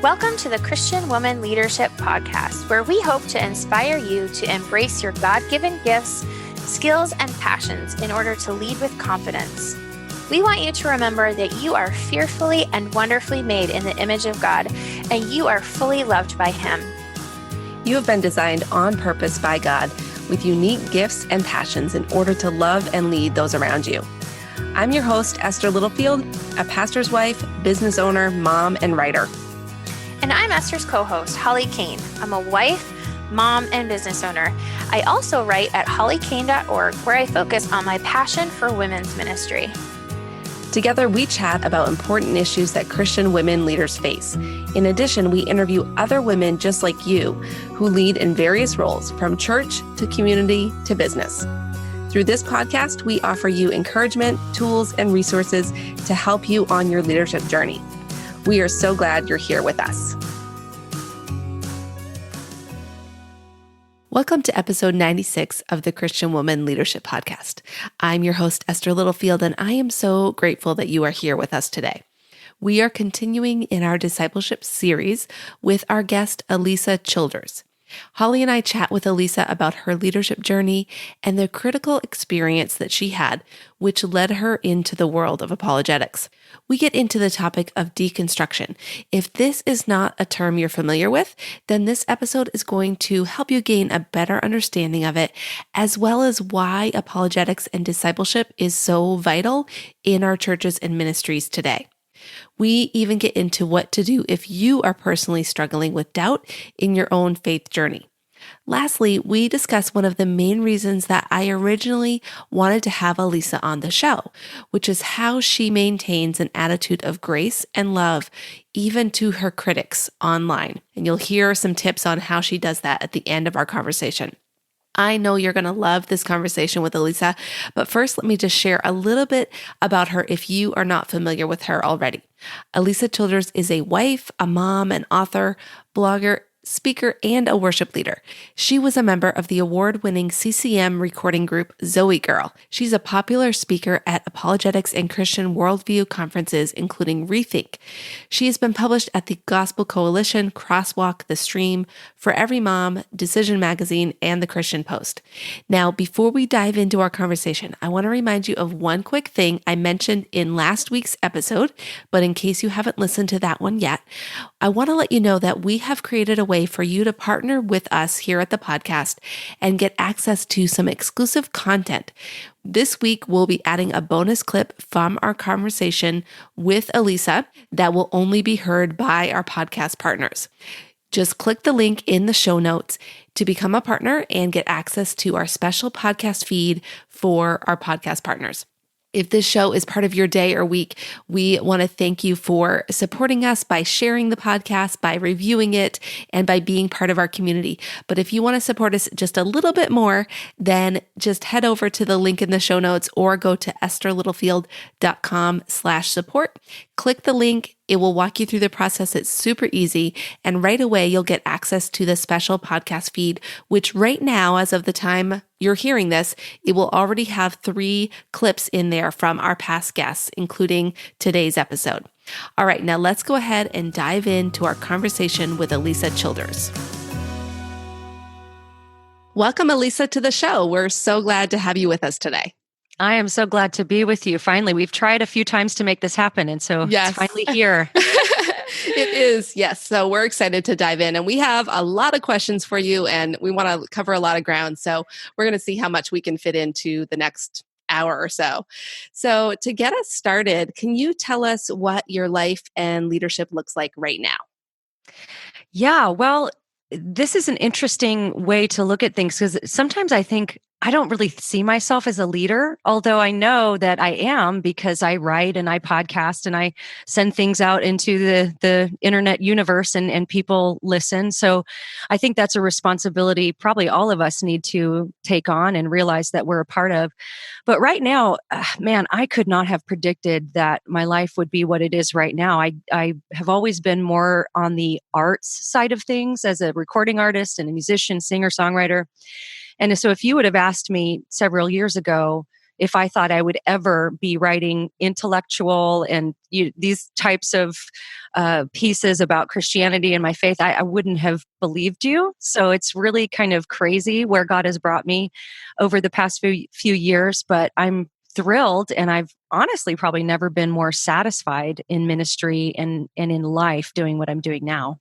Welcome to the Christian Woman Leadership Podcast, where we hope to inspire you to embrace your God-given gifts, skills, and passions in order to lead with confidence. We want you to remember that you are fearfully and wonderfully made in the image of God, and you are fully loved by Him. You have been designed on purpose by God with unique gifts and passions in order to love and lead those around you. I'm your host, Esther Littlefield, a pastor's wife, business owner, mom, and writer. And I'm Esther's co-host, Holly Kane. I'm a wife, mom, and business owner. I also write at hollykane.org, where I focus on my passion for women's ministry. Together, we chat about important issues that Christian women leaders face. In addition, we interview other women just like you who lead in various roles, from church to community to business. Through this podcast, we offer you encouragement, tools, and resources to help you on your leadership journey. We are so glad you're here with us. Welcome to episode 96 of the Christian Woman Leadership Podcast. I'm your host, Esther Littlefield, and I am so grateful that you are here with us today. We are continuing in our Discipleship Series with our guest, Alisa Childers. Holly and I chat with Alisa about her leadership journey and the critical experience that she had, which led her into the world of apologetics. We get into the topic of deconstruction. If this is not a term you're familiar with, then this episode is going to help you gain a better understanding of it, as well as why apologetics and discipleship is so vital in our churches and ministries today. We even get into what to do if you are personally struggling with doubt in your own faith journey. Lastly, we discuss one of the main reasons that I originally wanted to have Alisa on the show, which is how she maintains an attitude of grace and love even to her critics online. And you'll hear some tips on how she does that at the end of our conversation. I know you're going to love this conversation with Alisa, but first let me just share a little bit about her if you are not familiar with her already. Alisa Childers is a wife, a mom, an author, blogger, speaker, and a worship leader. She was a member of the award-winning CCM recording group Zoe Girl. She's a popular speaker at Apologetics and Christian Worldview conferences, including Rethink. She has been published at the Gospel Coalition, Crosswalk, The Stream, For Every Mom, Decision Magazine, and The Christian Post. Now, before we dive into our conversation, I want to remind you of one quick thing I mentioned in last week's episode, but in case you haven't listened to that one yet, I want to let you know that we have created a way for you to partner with us here at the podcast and get access to some exclusive content. This week, we'll be adding a bonus clip from our conversation with Alisa that will only be heard by our podcast partners. Just click the link in the show notes to become a partner and get access to our special podcast feed for our podcast partners. If this show is part of your day or week, we want to thank you for supporting us by sharing the podcast, by reviewing it, and by being part of our community. But if you want to support us just a little bit more, then just head over to the link in the show notes or go to estherlittlefield.com/support. Click the link. It will walk you through the process. It's super easy. And right away, you'll get access to the special podcast feed, which right now, as of the time you're hearing this, it will already have 3 clips in there from our past guests, including today's episode. All right, now let's go ahead and dive into our conversation with Alisa Childers. Welcome, Alisa, to the show. We're so glad to have you with us today. I am so glad to be with you. Finally, we've tried a few times to make this happen, and so Yes. It's finally here. It is, yes. So we're excited to dive in, and we have a lot of questions for you, and we want to cover a lot of ground. So we're going to see how much we can fit into the next hour or so. So to get us started, can you tell us what your life and leadership looks like right now? Yeah, well, this is an interesting way to look at things because sometimes I think I don't really see myself as a leader, although I know that I am because I write and I podcast and I send things out into the internet universe and people listen. So I think that's a responsibility probably all of us need to take on and realize that we're a part of. But right now, man, I could not have predicted that my life would be what it is right now. I have always been more on the arts side of things as a recording artist and a musician, singer, songwriter. And so if you would have asked me several years ago if I thought I would ever be writing intellectual and these types of pieces about Christianity and my faith, I wouldn't have believed you. So it's really kind of crazy where God has brought me over the past few years, but I'm thrilled, and I've honestly probably never been more satisfied in ministry and in life doing what I'm doing now.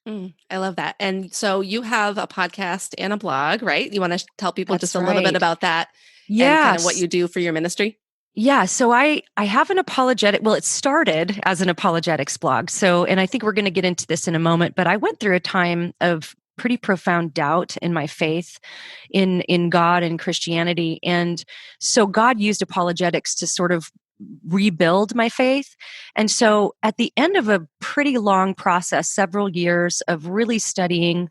I love that. And so you have a podcast and a blog, right? You want to tell people That's just a little bit right. about that and kind of what Yes. you do for your ministry? Yeah, so I have an apologetic. Well, it started as an apologetics blog. So, and I think we're going to get into this in a moment, but I went through a time of pretty profound doubt in my faith in God and Christianity. And so God used apologetics to sort of rebuild my faith. And so at the end of a pretty long process, several years of really studying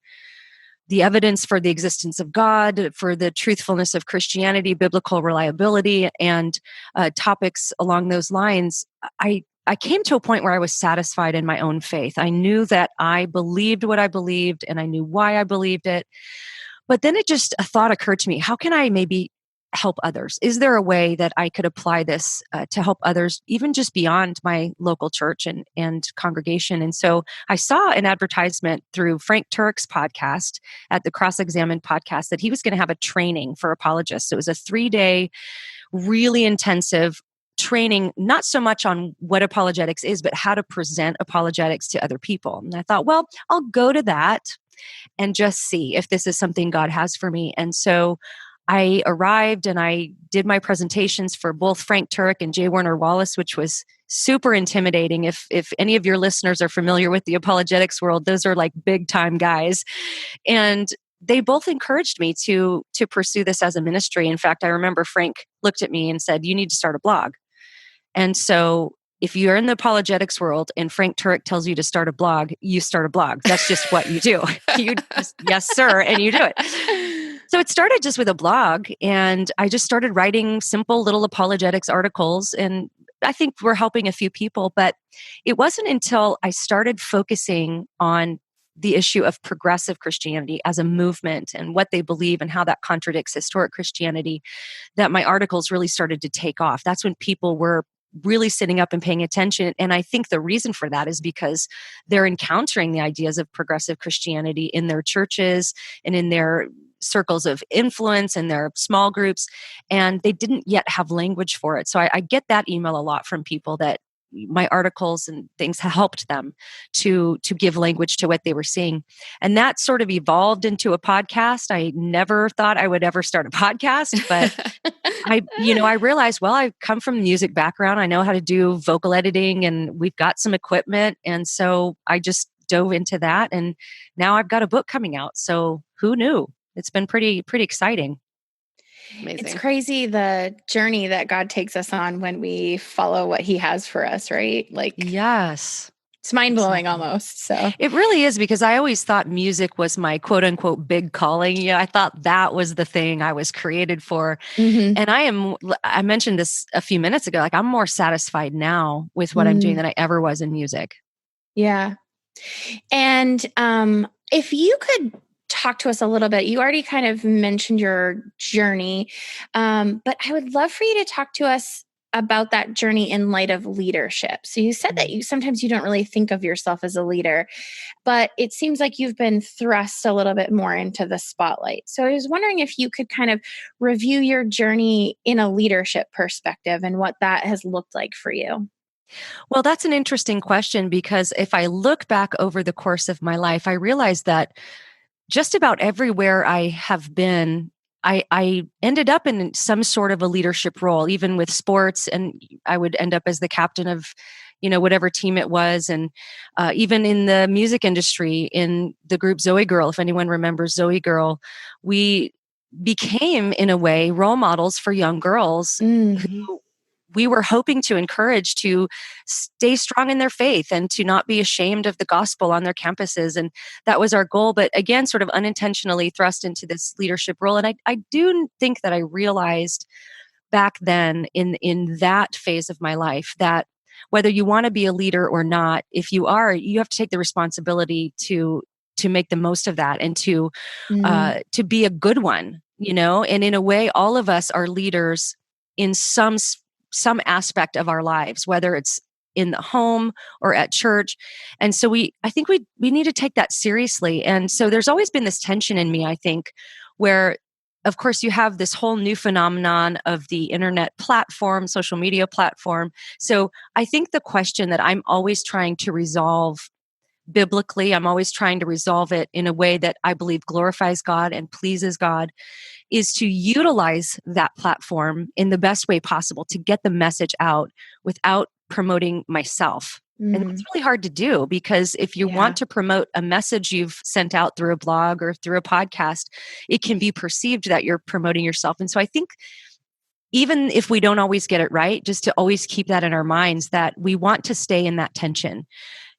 the evidence for the existence of God, for the truthfulness of Christianity, biblical reliability, and topics along those lines, I came to a point where I was satisfied in my own faith. I knew that I believed what I believed, and I knew why I believed it. But then a thought occurred to me: how can I maybe help others? Is there a way that I could apply this to help others, even just beyond my local church and congregation? And so I saw an advertisement through Frank Turek's podcast at the Cross Examined podcast that he was going to have a training for apologists. It was a 3-day, really intensive training, not so much on what apologetics is, but how to present apologetics to other people. And I thought, well, I'll go to that and just see if this is something God has for me. And so I arrived and I did my presentations for both Frank Turek and J. Warner Wallace, which was super intimidating. If any of your listeners are familiar with the apologetics world, those are like big time guys. And they both encouraged me to pursue this as a ministry. In fact, I remember Frank looked at me and said, "You need to start a blog." And so if you're in the apologetics world and Frank Turek tells you to start a blog, you start a blog. That's just what you do. You just, yes, sir, and you do it. So it started just with a blog, and I just started writing simple little apologetics articles, and I think we're helping a few people. But it wasn't until I started focusing on the issue of progressive Christianity as a movement and what they believe and how that contradicts historic Christianity that my articles really started to take off. That's when people were really sitting up and paying attention. And I think the reason for that is because they're encountering the ideas of progressive Christianity in their churches and in their circles of influence and their small groups, and they didn't yet have language for it. So I get that email a lot from people that my articles and things helped them to give language to what they were seeing. And that sort of evolved into a podcast. I never thought I would ever start a podcast, but I realized, well, I come from a music background. I know how to do vocal editing, and we've got some equipment. And so I just dove into that, and now I've got a book coming out. So who knew? It's been pretty exciting. Amazing. It's crazy the journey that God takes us on when we follow what he has for us, right? Like, Yes. it's mind-blowing Exactly. almost. So It really is, because I always thought music was my quote unquote big calling. Yeah, I thought that was the thing I was created for. mhm. And I mentioned this a few minutes ago, like I'm more satisfied now with what I'm doing than I ever was in music. Yeah. And if you could talk to us a little bit, you already kind of mentioned your journey, but I would love for you to talk to us about that journey in light of leadership. So you said that sometimes you don't really think of yourself as a leader, but it seems like you've been thrust a little bit more into the spotlight. So I was wondering if you could kind of review your journey in a leadership perspective and what that has looked like for you. Well, that's an interesting question, because if I look back over the course of my life, I realize that just about everywhere I have been, I ended up in some sort of a leadership role, even with sports, and I would end up as the captain of, whatever team it was. And even in the music industry, in the group Zoe Girl, if anyone remembers Zoe Girl, we became, in a way, role models for young girls who we were hoping to encourage to stay strong in their faith and to not be ashamed of the gospel on their campuses. And that was our goal, but again, sort of unintentionally thrust into this leadership role. And I do think that I realized back then in that phase of my life that whether you want to be a leader or not, if you are, you have to take the responsibility to make the most of that and to be a good one, and in a way, all of us are leaders in some aspect of our lives, whether it's in the home or at church. And so I think we need to take that seriously. And so there's always been this tension in me, I think, where of course you have this whole new phenomenon of the internet platform, social media platform. So I think the question that I'm always trying to resolve biblically, I'm always trying to resolve it in a way that I believe glorifies God and pleases God, is to utilize that platform in the best way possible to get the message out without promoting myself. And it's really hard to do, because if you want to promote a message you've sent out through a blog or through a podcast, it can be perceived that you're promoting yourself. And so I think even if we don't always get it right, just to always keep that in our minds, that we want to stay in that tension.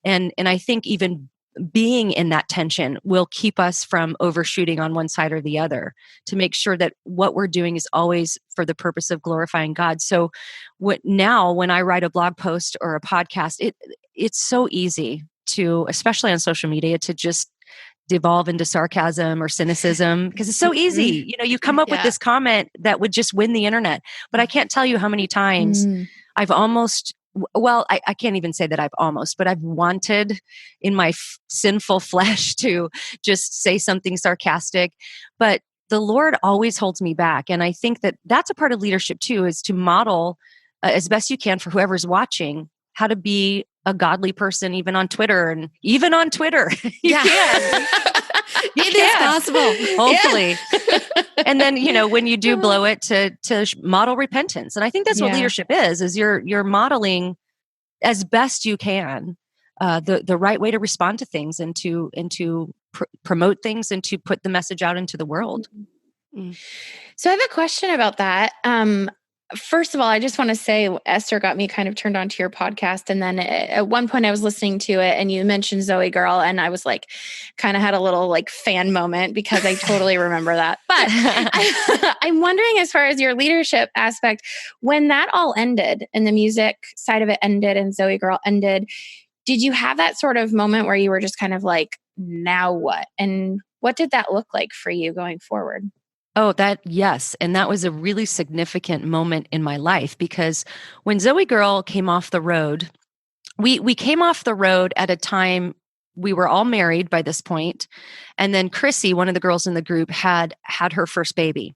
And I think even being in that tension will keep us from overshooting on one side or the other, to make sure that what we're doing is always for the purpose of glorifying God. So now when I write a blog post or a podcast, it's so easy to, especially on social media, to just devolve into sarcasm or cynicism, because it's so easy. You know, you come up with this comment that would just win the internet. But I can't tell you how many times I've almost, well, I can't even say that but I've wanted in my sinful flesh to just say something sarcastic. But the Lord always holds me back. And I think that that's a part of leadership too, is to model as best you can for whoever's watching how to be a godly person, even on Twitter. And even on Twitter, you can. It is possible. Hopefully. And then, you know, when you do blow it, to model repentance. And I think that's what leadership is you're modeling as best you can the right way to respond to things, and to promote things, and to put the message out into the world. So I have a question about that. First of all, I just want to say Esther got me kind of turned on to your podcast. And then at one point I was listening to it and you mentioned Zoe Girl, and I was like, kind of had a little like fan moment, because I totally remember that. But I'm wondering, as far as your leadership aspect, when that all ended and the music side of it ended and Zoe Girl ended, did you have that sort of moment where you were just kind of like, now what? And what did that look like for you going forward? Oh, yes. And that was a really significant moment in my life, because when Zoe Girl came off the road, we came off the road at a time we were all married by this point. And then Chrissy, one of the girls in the group, had her first baby.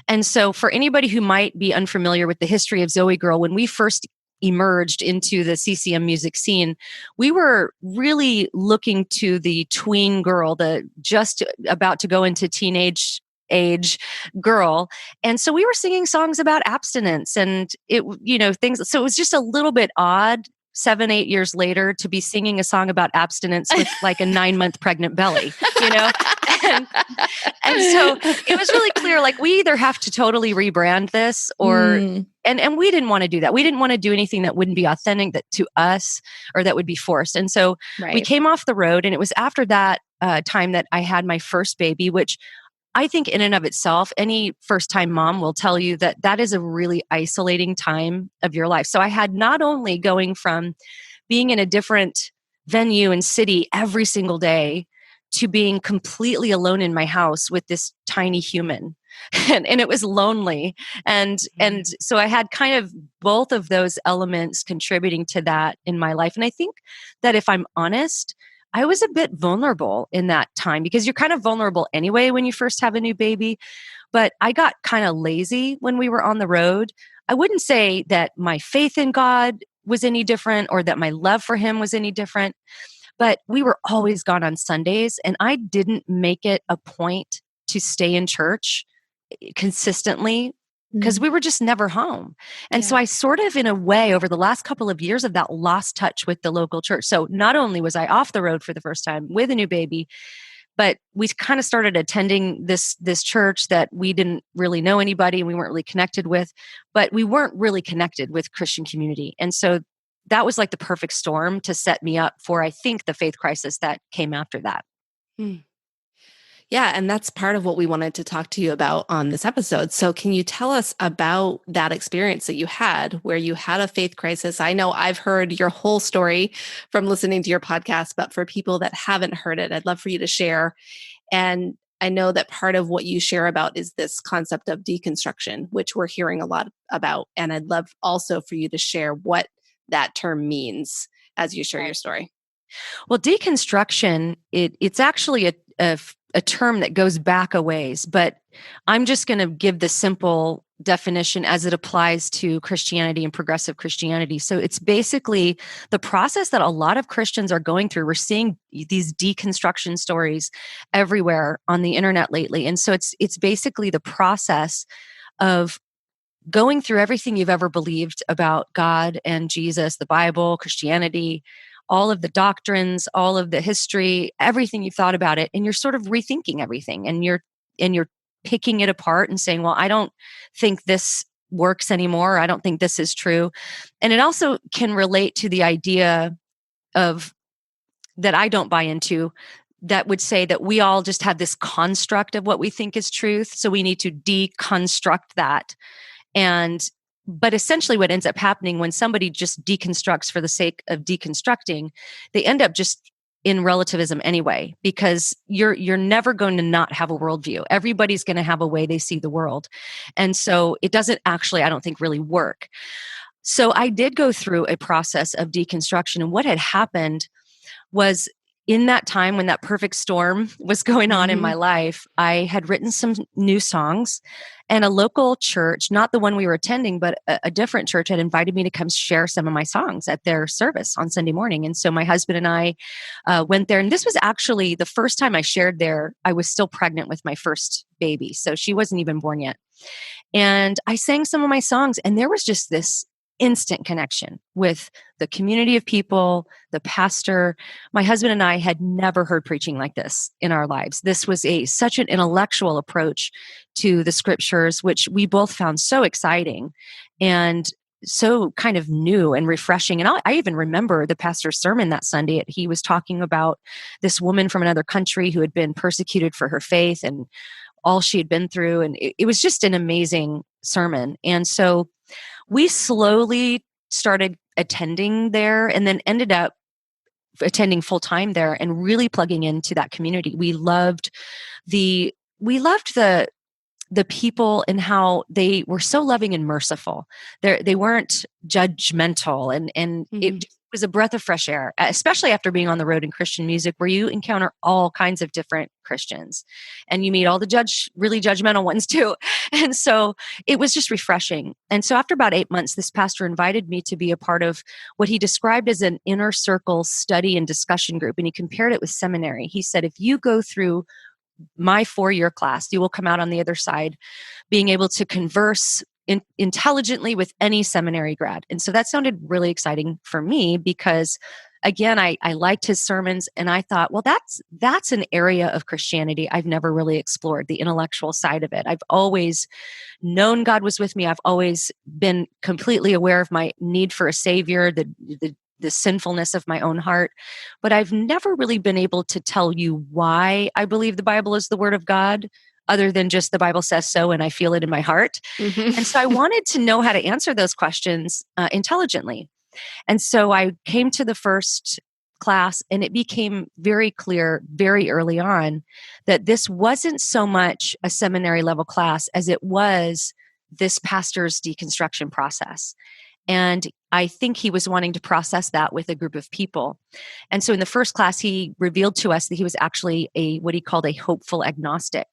And so for anybody who might be unfamiliar with the history of Zoe Girl, when we first emerged into the CCM music scene, we were really looking to the tween girl, the just about to go into teenage age girl. And so we were singing songs about abstinence and things. So it was just a little bit odd 7-8 years later to be singing a song about abstinence with like a 9-month pregnant belly, and so it was really clear, like, we either have to totally rebrand this or, and we didn't want to do that. We didn't want to do anything that wouldn't be authentic to us, or that would be forced. And so we came off the road, and it was after that time that I had my first baby, which I think in and of itself, any first-time mom will tell you that that is a really isolating time of your life. So I had not only going from being in a different venue and city every single day to being completely alone in my house with this tiny human. And it was lonely. And so I had kind of both of those elements contributing to that in my life. And I think that if I'm honest, I was a bit vulnerable in that time, because you're kind of vulnerable anyway when you first have a new baby. But I got kind of lazy when we were on the road. I wouldn't say that my faith in God was any different, or that my love for him was any different, but we were always gone on Sundays, and I didn't make it a point to stay in church consistently, because we were just never home. And so I sort of, in a way, over the last couple of years of that, lost touch with the local church. So not only was I off the road for the first time with a new baby, but we kind of started attending this church that we didn't really know anybody and we weren't really connected with, but we weren't really connected with Christian community. And so that was like the perfect storm to set me up for, I think, the faith crisis that came after that. Yeah, and that's part of what we wanted to talk to you about on this episode. So can you tell us about that experience that you had where you had a faith crisis? I know I've heard your whole story from listening to your podcast, but for people that haven't heard it, I'd love for you to share. And I know that part of what you share about is this concept of deconstruction, which we're hearing a lot about. And I'd love also for you to share what that term means as you share your story. Well, deconstruction, it's actually a term that goes back a ways, but I'm just going to give the simple definition as it applies to Christianity and progressive Christianity. So it's basically the process that a lot of Christians are going through. We're seeing these deconstruction stories everywhere on the internet lately. And so it's basically the process of going through everything you've ever believed about God and Jesus, the Bible, Christianity, all of the doctrines, all of the history, everything you've thought about it, and you're sort of rethinking everything, and you're picking it apart and saying, well, I don't think this works anymore. I don't think this is true. And it also can relate to the idea of that I don't buy into, that would say that we all just have this construct of what we think is truth. So we need to deconstruct that. But essentially what ends up happening when somebody just deconstructs for the sake of deconstructing, they end up just in relativism anyway, because you're never going to not have a worldview. Everybody's going to have a way they see the world. And so it doesn't actually, I don't think, really work. So I did go through a process of deconstruction. And what had happened was, in that time when that perfect storm was going on in my life, I had written some new songs, and a local church, not the one we were attending, but a different church, had invited me to come share some of my songs at their service on Sunday morning. And so my husband and I went there. And this was actually the first time I shared there. I was still pregnant with my first baby, so she wasn't even born yet. And I sang some of my songs, and there was just this instant connection with the community of people, the pastor. My husband and I had never heard preaching like this in our lives. This was such an intellectual approach to the scriptures, which we both found so exciting and so kind of new and refreshing. And I even remember the pastor's sermon that Sunday. He was talking about this woman from another country who had been persecuted for her faith and all she had been through. And it was just an amazing sermon. And so we slowly started attending there, and then ended up attending full time there and really plugging into that community. We loved the people and how they were so loving and merciful. They weren't judgmental, and it was a breath of fresh air, especially after being on the road in Christian music, where you encounter all kinds of different Christians and you meet all the really judgmental ones too. And so it was just refreshing. And so after about 8 months, this pastor invited me to be a part of what he described as an inner circle study and discussion group. And he compared it with seminary. He said, if you go through my 4-year class, you will come out on the other side being able to converse intelligently with any seminary grad. And so that sounded really exciting for me because, again, I liked his sermons, and I thought, well, that's an area of Christianity I've never really explored, the intellectual side of it. I've always known God was with me. I've always been completely aware of my need for a savior, the sinfulness of my own heart, but I've never really been able to tell you why I believe the Bible is the Word of God, other than just the Bible says so and I feel it in my heart. And so I wanted to know how to answer those questions intelligently. And so I came to the first class, and it became very clear very early on that this wasn't so much a seminary level class as it was this pastor's deconstruction process. And I think he was wanting to process that with a group of people. And so in the first class, he revealed to us that he was actually what he called a hopeful agnostic.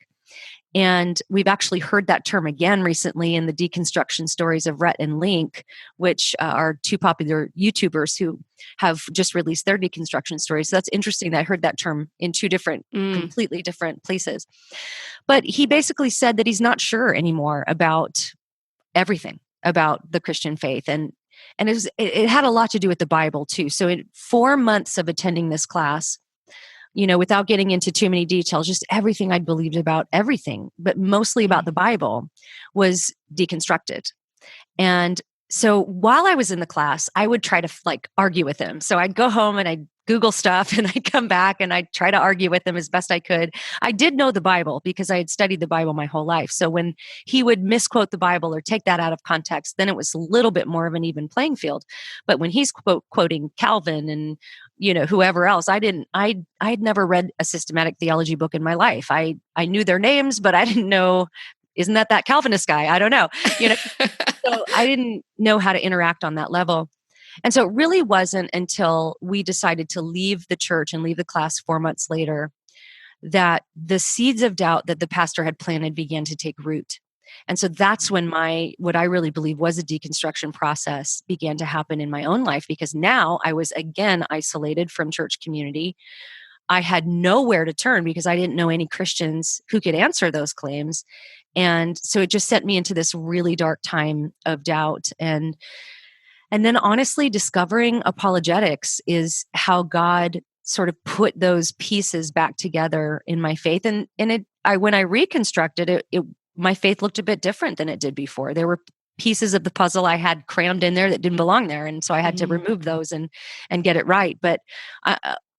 And we've actually heard that term again recently in the deconstruction stories of Rhett and Link, which are two popular YouTubers who have just released their deconstruction stories. So that's interesting that I heard that term in two different, completely different places. But he basically said that he's not sure anymore about everything about the Christian faith. And it had a lot to do with the Bible too. So in 4 months of attending this class, without getting into too many details, just everything I'd believed about everything, but mostly about the Bible, was deconstructed. And So while I was in the class, I would try to argue with him. So I'd go home and I'd Google stuff and I'd come back and I'd try to argue with him as best I could. I did know the Bible because I had studied the Bible my whole life. So when he would misquote the Bible or take that out of context, then it was a little bit more of an even playing field. But when he's quoting Calvin and whoever else, I'd never read a systematic theology book in my life. I knew their names, but I didn't know, isn't that Calvinist guy? I don't know. So I didn't know how to interact on that level. And so it really wasn't until we decided to leave the church and leave the class 4 months later that the seeds of doubt that the pastor had planted began to take root. And so that's when what I really believe was a deconstruction process began to happen in my own life, because now I was again isolated from church community. I had nowhere to turn because I didn't know any Christians who could answer those claims. And so it just sent me into this really dark time of doubt. And then honestly, discovering apologetics is how God sort of put those pieces back together in my faith. And when I reconstructed it, my faith looked a bit different than it did before. There were pieces of the puzzle I had crammed in there that didn't belong there. And so I had to remove those and get it right. But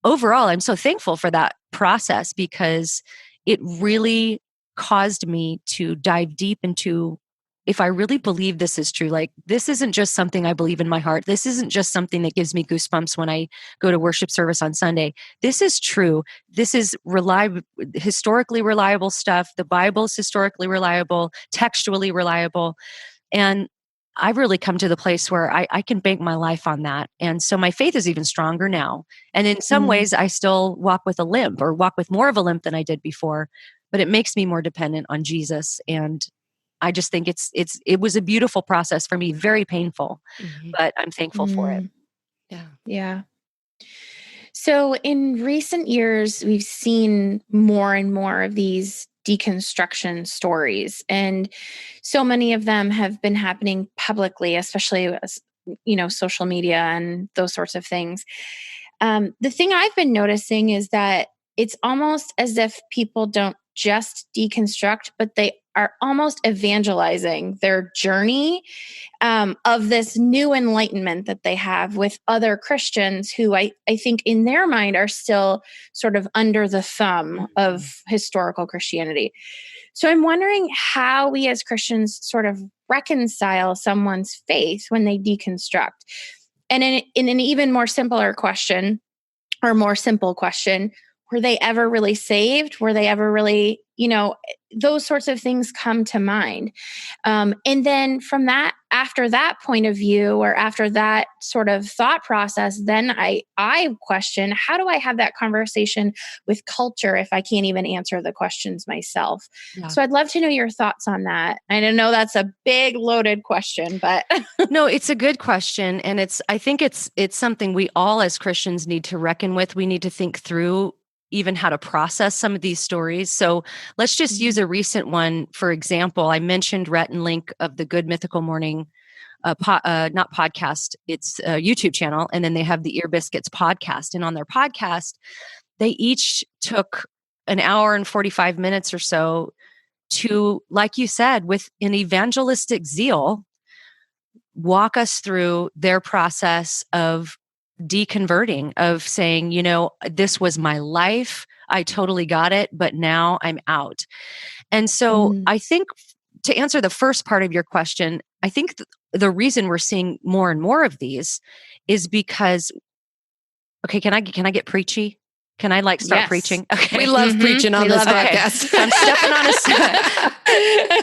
overall, I'm so thankful for that process, because it really caused me to dive deep into, if I really believe this is true, this isn't just something I believe in my heart. This isn't just something that gives me goosebumps when I go to worship service on Sunday. This is true. This is historically reliable stuff. The Bible is historically reliable, textually reliable. And I've really come to the place where I can bank my life on that. And so my faith is even stronger now. And in some ways, I still walk with a limp, or walk with more of a limp than I did before, but it makes me more dependent on Jesus. And I just think it was a beautiful process for me, very painful, but I'm thankful for it. Yeah. Yeah. So in recent years, we've seen more and more of these deconstruction stories, and so many of them have been happening publicly, especially as, social media and those sorts of things. The thing I've been noticing is that it's almost as if people don't just deconstruct, but they are almost evangelizing their journey of this new enlightenment that they have with other Christians who I think in their mind are still sort of under the thumb of historical Christianity. So I'm wondering how we as Christians sort of reconcile someone's faith when they deconstruct. And in an even more simpler question, or more simple question, were they ever really saved? Were they ever really, those sorts of things come to mind. And then from that, after that point of view, or after that sort of thought process, then I question, how do I have that conversation with culture if I can't even answer the questions myself? Yeah. So I'd love to know your thoughts on that. I know that's a big loaded question, but no, it's a good question. And I think it's something we all as Christians need to reckon with. We need to think through even how to process some of these stories. So let's just use a recent one. For example, I mentioned Rhett and Link of the Good Mythical Morning, not podcast, it's a YouTube channel. And then they have the Ear Biscuits podcast. And on their podcast, they each took an hour and 45 minutes or so to, like you said, with an evangelistic zeal, walk us through their process of deconverting, of saying, this was my life. I totally got it, but now I'm out. And so I think, to answer the first part of your question, I think the reason we're seeing more and more of these is because, okay, can I get preachy? Can I start preaching? Okay. We love preaching on this podcast. Okay.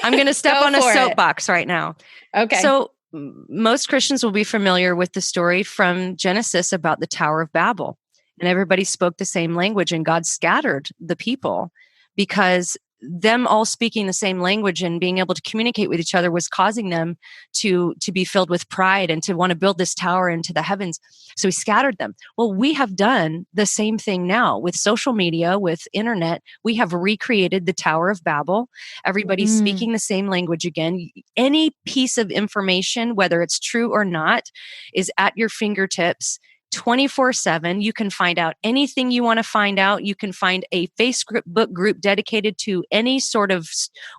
I'm going to step on a soapbox right now. Okay. So most Christians will be familiar with the story from Genesis about the Tower of Babel. And everybody spoke the same language, and God scattered the people because them all speaking the same language and being able to communicate with each other was causing them to be filled with pride and to want to build this tower into the heavens. So he scattered them. Well, we have done the same thing now with social media, with internet. We have recreated the Tower of Babel. Everybody's speaking the same language again. Any piece of information, whether it's true or not, is at your fingertips. 24/7. You can find out anything you want to find out. You can find a Facebook group dedicated to any sort of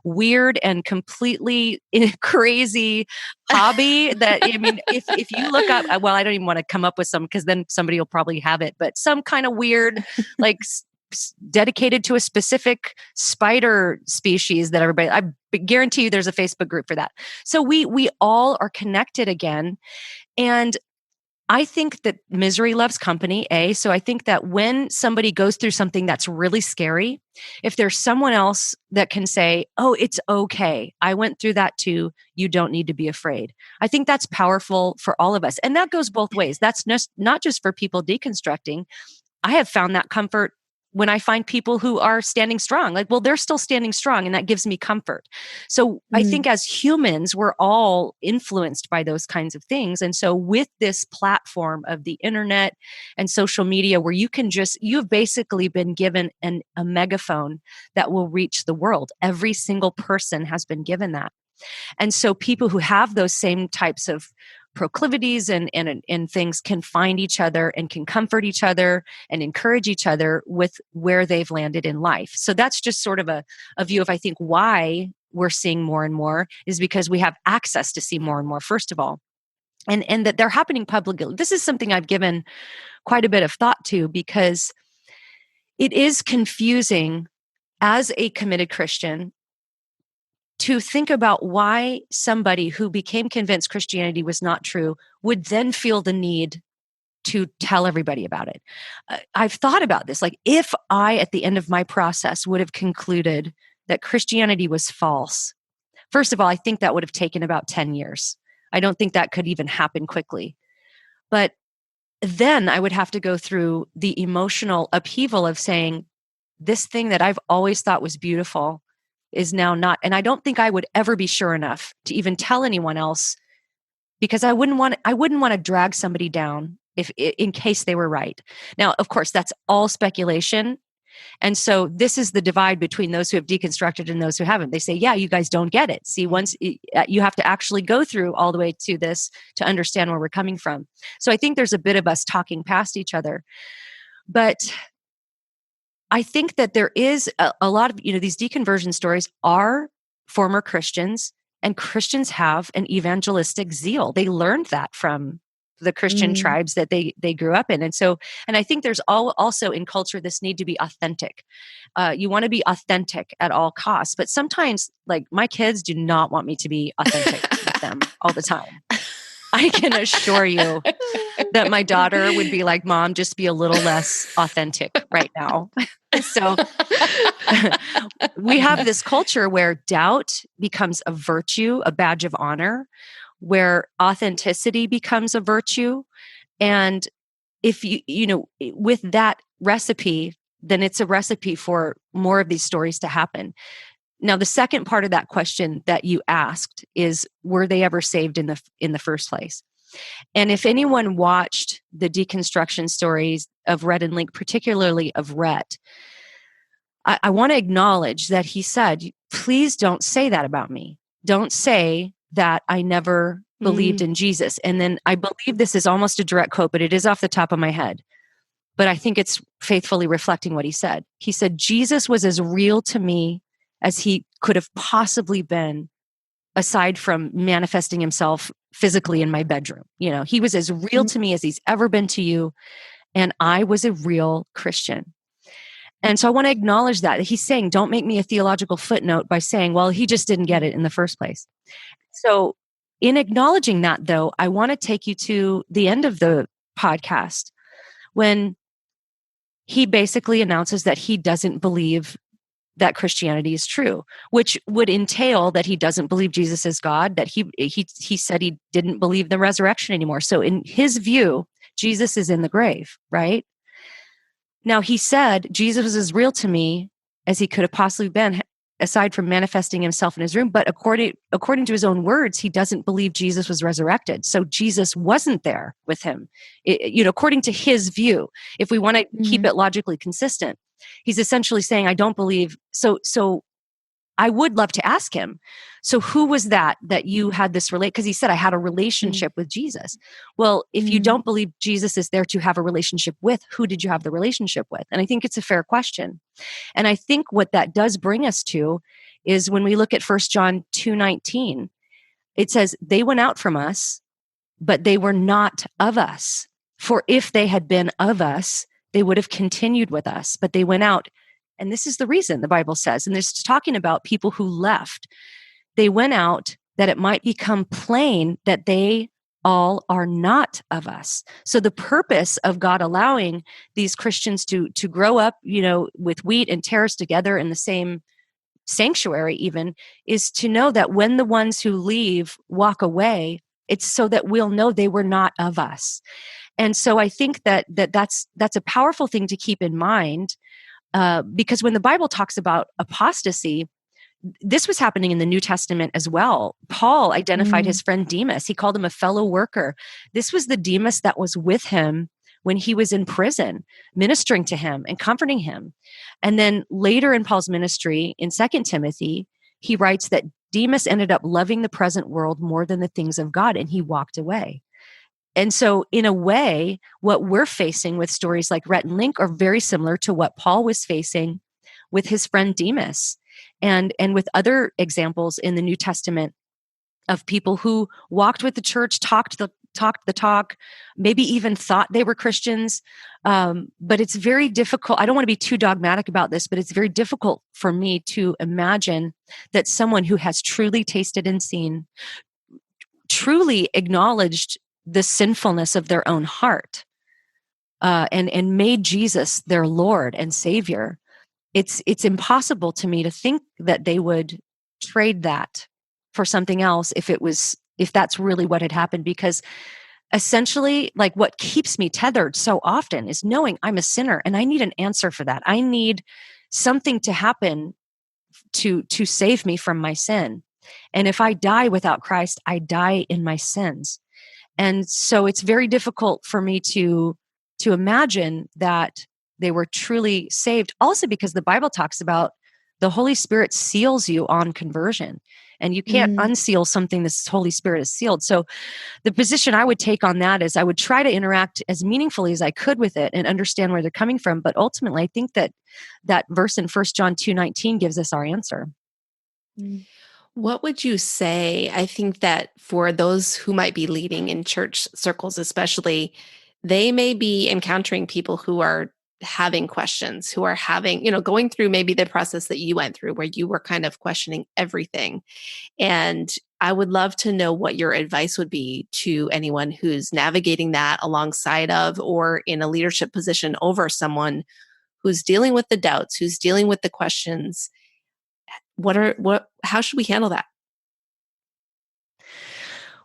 weird and completely crazy hobby that, I mean, if you look up, well, I don't even want to come up with some because then somebody will probably have it, but some kind of weird, like dedicated to a specific spider species that everybody, I guarantee you there's a Facebook group for that. So we all are connected again. And I think that misery loves company, A. So I think that when somebody goes through something that's really scary, if there's someone else that can say, oh, it's okay, I went through that too, you don't need to be afraid. I think that's powerful for all of us. And that goes both ways. That's not just for people deconstructing. I have found that comfort when I find people who are standing strong, like, well, they're still standing strong, and that gives me comfort. So I think as humans, we're all influenced by those kinds of things. And so with this platform of the internet and social media, where you've basically been given a megaphone that will reach the world. Every single person has been given that. And so people who have those same types of proclivities and things can find each other and can comfort each other and encourage each other with where they've landed in life. So that's just sort of a view of, I think, why we're seeing more and more is because we have access to see more and more, first of all. And that they're happening publicly. This is something I've given quite a bit of thought to because it is confusing as a committed Christian to think about why somebody who became convinced Christianity was not true would then feel the need to tell everybody about it. I've thought about this. Like, if I, at the end of my process, would have concluded that Christianity was false, first of all, I think that would have taken about 10 years. I don't think that could even happen quickly. But then I would have to go through the emotional upheaval of saying, this thing that I've always thought was beautiful is now not. And I don't think I would ever be sure enough to even tell anyone else, because I wouldn't want to drag somebody down in case they were right. Now, of course, that's all speculation. And so this is the divide between those who have deconstructed and those who haven't. They say, yeah, you guys don't get it. See, once you have to actually go through all the way to this to understand where we're coming from. So I think there's a bit of us talking past each other. But I think that there is a lot of, these deconversion stories are former Christians, and Christians have an evangelistic zeal. They learned that from the Christian tribes that they grew up in. And I think there's also in culture this need to be authentic. You want to be authentic at all costs, but sometimes, like, my kids do not want me to be authentic with them all the time. I can assure you that my daughter would be like, Mom, just be a little less authentic right now. So we have this culture where doubt becomes a virtue, a badge of honor, where authenticity becomes a virtue. And if with that recipe, then it's a recipe for more of these stories to happen. Now, the second part of that question that you asked is, were they ever saved in the first place? And if anyone watched the deconstruction stories of Rhett and Link, particularly of Rhett, I want to acknowledge that he said, please don't say that about me. Don't say that I never believed in Jesus. And then I believe this is almost a direct quote, but it is off the top of my head. But I think it's faithfully reflecting what he said. He said, Jesus was as real to me as he could have possibly been, aside from manifesting himself physically in my bedroom. He was as real to me as he's ever been to you. And I was a real Christian. And so I want to acknowledge that. He's saying, don't make me a theological footnote by saying, well, he just didn't get it in the first place. So in acknowledging that, though, I want to take you to the end of the podcast when he basically announces that he doesn't believe that Christianity is true, which would entail that he doesn't believe Jesus is God, that he said he didn't believe the resurrection anymore. So in his view, Jesus is in the grave, right? Now, he said, Jesus was as real to me as he could have possibly been, aside from manifesting himself in his room. But according to his own words, he doesn't believe Jesus was resurrected. So Jesus wasn't there with him, according to his view. If we want to keep it logically consistent, he's essentially saying, I don't believe. So I would love to ask him, so who was that you had this because he said, I had a relationship with Jesus. Well, if you don't believe Jesus is there to have a relationship with, who did you have the relationship with? And I think it's a fair question. And I think what that does bring us to is when we look at 1 John 2:19, it says, they went out from us, but they were not of us. For if they had been of us, they would have continued with us, but they went out. And this is the reason the Bible says, and this is talking about people who left. They went out that it might become plain that they all are not of us. So the purpose of God allowing these Christians to grow up, with wheat and tares together in the same sanctuary even, is to know that when the ones who leave walk away, it's so that we'll know they were not of us. And so I think that's a powerful thing to keep in mind, because when the Bible talks about apostasy, this was happening in the New Testament as well. Paul identified his friend Demas. He called him a fellow worker. This was the Demas that was with him when he was in prison, ministering to him and comforting him. And then later in Paul's ministry, in 2 Timothy, he writes that Demas ended up loving the present world more than the things of God, and he walked away. And so in a way, what we're facing with stories like Rhett and Link are very similar to what Paul was facing with his friend Demas, and with other examples in the New Testament of people who walked with the church, talked the talk, maybe even thought they were Christians. But it's very difficult. I don't want to be too dogmatic about this, but it's very difficult for me to imagine that someone who has truly tasted and seen, truly acknowledged the sinfulness of their own heart, and made Jesus their Lord and Savior. It's impossible to me to think that they would trade that for something else if that's really what had happened, because essentially, like, what keeps me tethered so often is knowing I'm a sinner and I need an answer for that. I need something to happen to save me from my sin. And if I die without Christ, I die in my sins. And so it's very difficult for me to imagine that they were truly saved. Also because the Bible talks about the Holy Spirit seals you on conversion, and you can't unseal something the Holy Spirit has sealed. So the position I would take on that is I would try to interact as meaningfully as I could with it and understand where they're coming from. But ultimately, I think that verse in 1 John 2:19 gives us our answer. What would you say? I think that for those who might be leading in church circles, especially, they may be encountering people who are having questions, who are having, going through maybe the process that you went through where you were kind of questioning everything. And I would love to know what your advice would be to anyone who's navigating that alongside of or in a leadership position over someone who's dealing with the doubts, who's dealing with the questions. How should we handle that?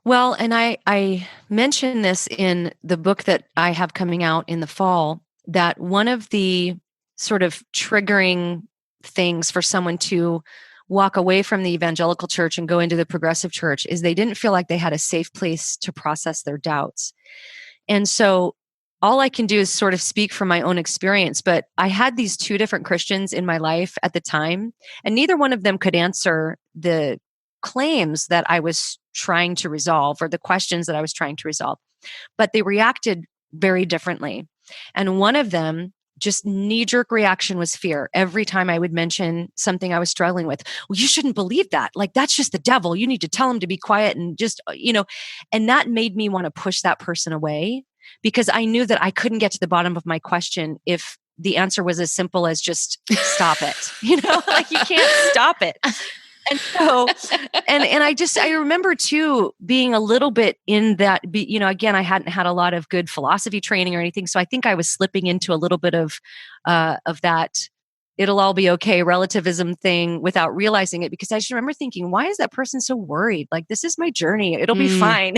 Well, and I mentioned this in the book that I have coming out in the fall, that one of the sort of triggering things for someone to walk away from the evangelical church and go into the progressive church is they didn't feel like they had a safe place to process their doubts. And so all I can do is sort of speak from my own experience, but I had these two different Christians in my life at the time, and neither one of them could answer the claims that I was trying to resolve or the questions that I was trying to resolve, but they reacted very differently. And one of them, just knee-jerk reaction, was fear. Every time I would mention something I was struggling with, well, you shouldn't believe that. Like, that's just the devil. You need to tell him to be quiet and just, and that made me want to push that person away, because I knew that I couldn't get to the bottom of my question if the answer was as simple as just stop it. Like, you can't stop it. And so, and I remember too being a little bit in that, again, I hadn't had a lot of good philosophy training or anything. So I think I was slipping into a little bit of that it'll all be okay relativism thing without realizing it, because I just remember thinking, why is that person so worried? Like, this is my journey. It'll be fine,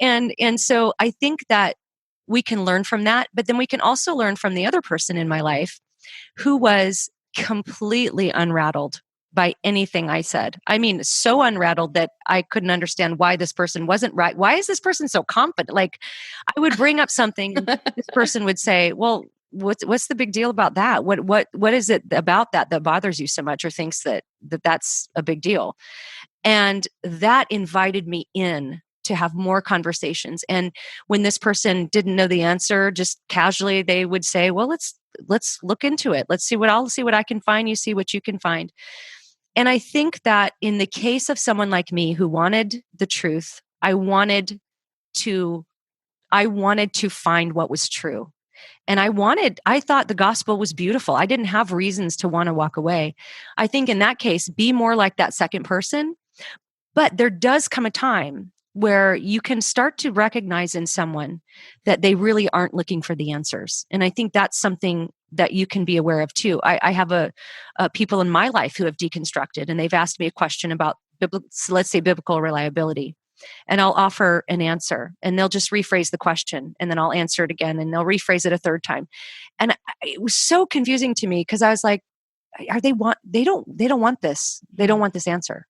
And so I think that we can learn from that, but then we can also learn from the other person in my life who was completely unrattled by anything I said. I mean, so unrattled that I couldn't understand why this person wasn't right. Why is this person so confident? Like, I would bring up something and this person would say, well, what's the big deal about that? What is it about that bothers you so much, or thinks that's a big deal? And that invited me in to have more conversations. And when this person didn't know the answer, just casually, they would say, well, let's look into it. I'll see what I can find. You see what you can find. And I think that in the case of someone like me who wanted the truth, I wanted to find what was true. And I thought the gospel was beautiful. I didn't have reasons to want to walk away. I think in that case, be more like that second person. But there does come a time where you can start to recognize in someone that they really aren't looking for the answers. And I think that's something that you can be aware of too. I have people in my life who have deconstructed, and they've asked me a question about, let's say, biblical reliability. And I'll offer an answer, and they'll just rephrase the question, and then I'll answer it again, and they'll rephrase it a third time. And it was so confusing to me, because I was like, they don't want this. They don't want this answer.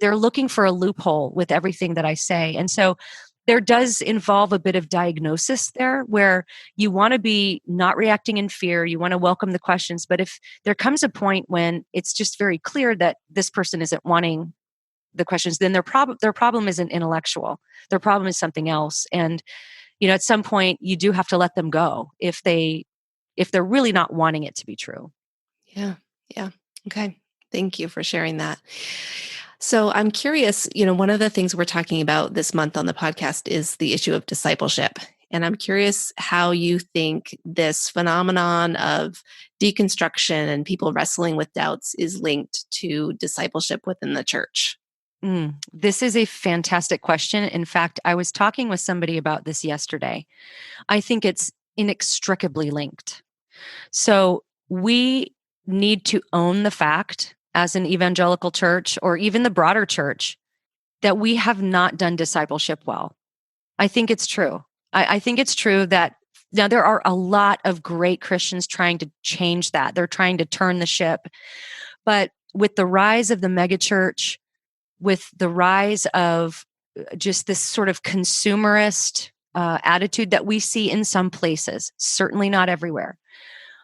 They're looking for a loophole with everything that I say. And so there does involve a bit of diagnosis there, where you want to be not reacting in fear. You want to welcome the questions. But if there comes a point when it's just very clear that this person isn't wanting the questions, then their problem isn't intellectual. Their problem is something else. And, at some point you do have to let them go if they're really not wanting it to be true. Yeah. Yeah. Okay. Thank you for sharing that. So I'm curious, one of the things we're talking about this month on the podcast is the issue of discipleship. And I'm curious how you think this phenomenon of deconstruction and people wrestling with doubts is linked to discipleship within the church. This is a fantastic question. In fact, I was talking with somebody about this yesterday. I think it's inextricably linked. So we need to own the fact, as an evangelical church, or even the broader church, that we have not done discipleship well. I think it's true. I think it's true that now there are a lot of great Christians trying to change that. They're trying to turn the ship. But with the rise of the megachurch, with the rise of just this sort of consumerist attitude that we see in some places, certainly not everywhere.